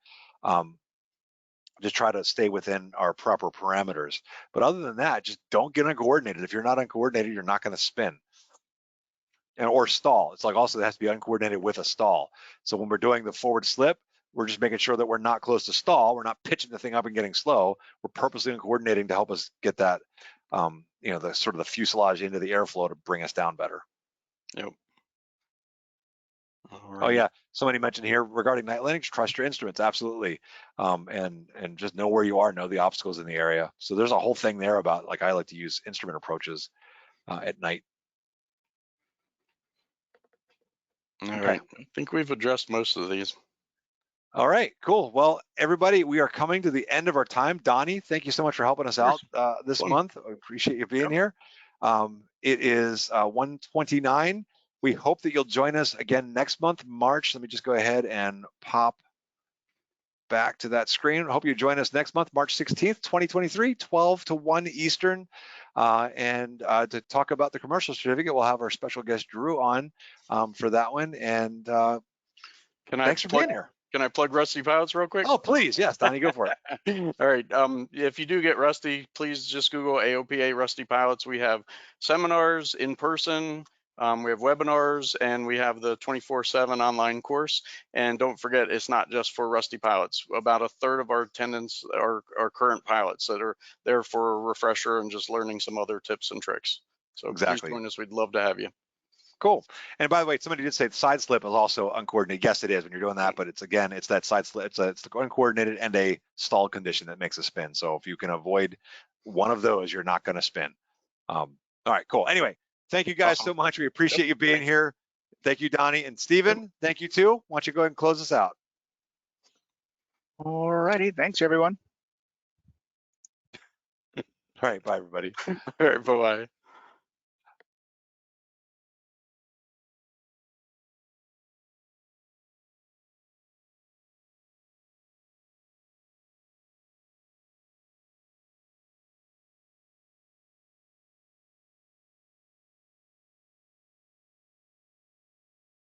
Speaker 1: Just try to stay within our proper parameters. But other than that, just don't get uncoordinated. If you're not uncoordinated, you're not going to spin or stall. It's like, also, it has to be uncoordinated with a stall. So when we're doing the forward slip, we're just making sure that we're not close to stall. We're not pitching the thing up and getting slow. We're purposely uncoordinating to help us get that, the sort of the fuselage into the airflow to bring us down better.
Speaker 2: Yep.
Speaker 1: Oh yeah, somebody mentioned here regarding night landings, trust your instruments, absolutely, and just know where you are, know the obstacles in the area. So there's a whole thing there about, like, I like to use instrument approaches at night.
Speaker 2: All right, I think we've addressed most of these.
Speaker 1: All right, cool. Well, everybody, we are coming to the end of our time. Donnie, thank you so much for helping us out this month. I appreciate you being here. It is 1:29. We hope that you'll join us again next month, March. Let me just go ahead and pop back to that screen. Hope you join us next month, March 16th, 2023, 12 to 1 Eastern. And to talk about the commercial certificate, we'll have our special guest Drew on for that one. And thanks for being here.
Speaker 2: Can I plug Rusty Pilots real quick?
Speaker 1: Oh, please. Yes, Donnie, go for it.
Speaker 2: All right. If you do get rusty, please just Google AOPA Rusty Pilots. We have seminars in person. We have webinars, and we have the 24/7 online course. And don't forget, it's not just for rusty pilots. About a third of our attendants are current pilots that are there for a refresher and just learning some other tips and tricks. So
Speaker 1: Exactly.
Speaker 2: Please join us. We'd love to have you.
Speaker 1: Cool. And by the way, somebody did say the side slip is also uncoordinated. Yes, it is when you're doing that, but it's that side slip. It's the uncoordinated and a stall condition that makes a spin. So if you can avoid one of those, you're not going to spin. All right, cool. Anyway, thank you guys so much. We appreciate you being here. Thank you, Donnie and Stephen. Thank you too. Why don't you go ahead and close us out?
Speaker 3: All righty. Thanks, everyone.
Speaker 1: All right. Bye, everybody.
Speaker 2: All right. Bye-bye.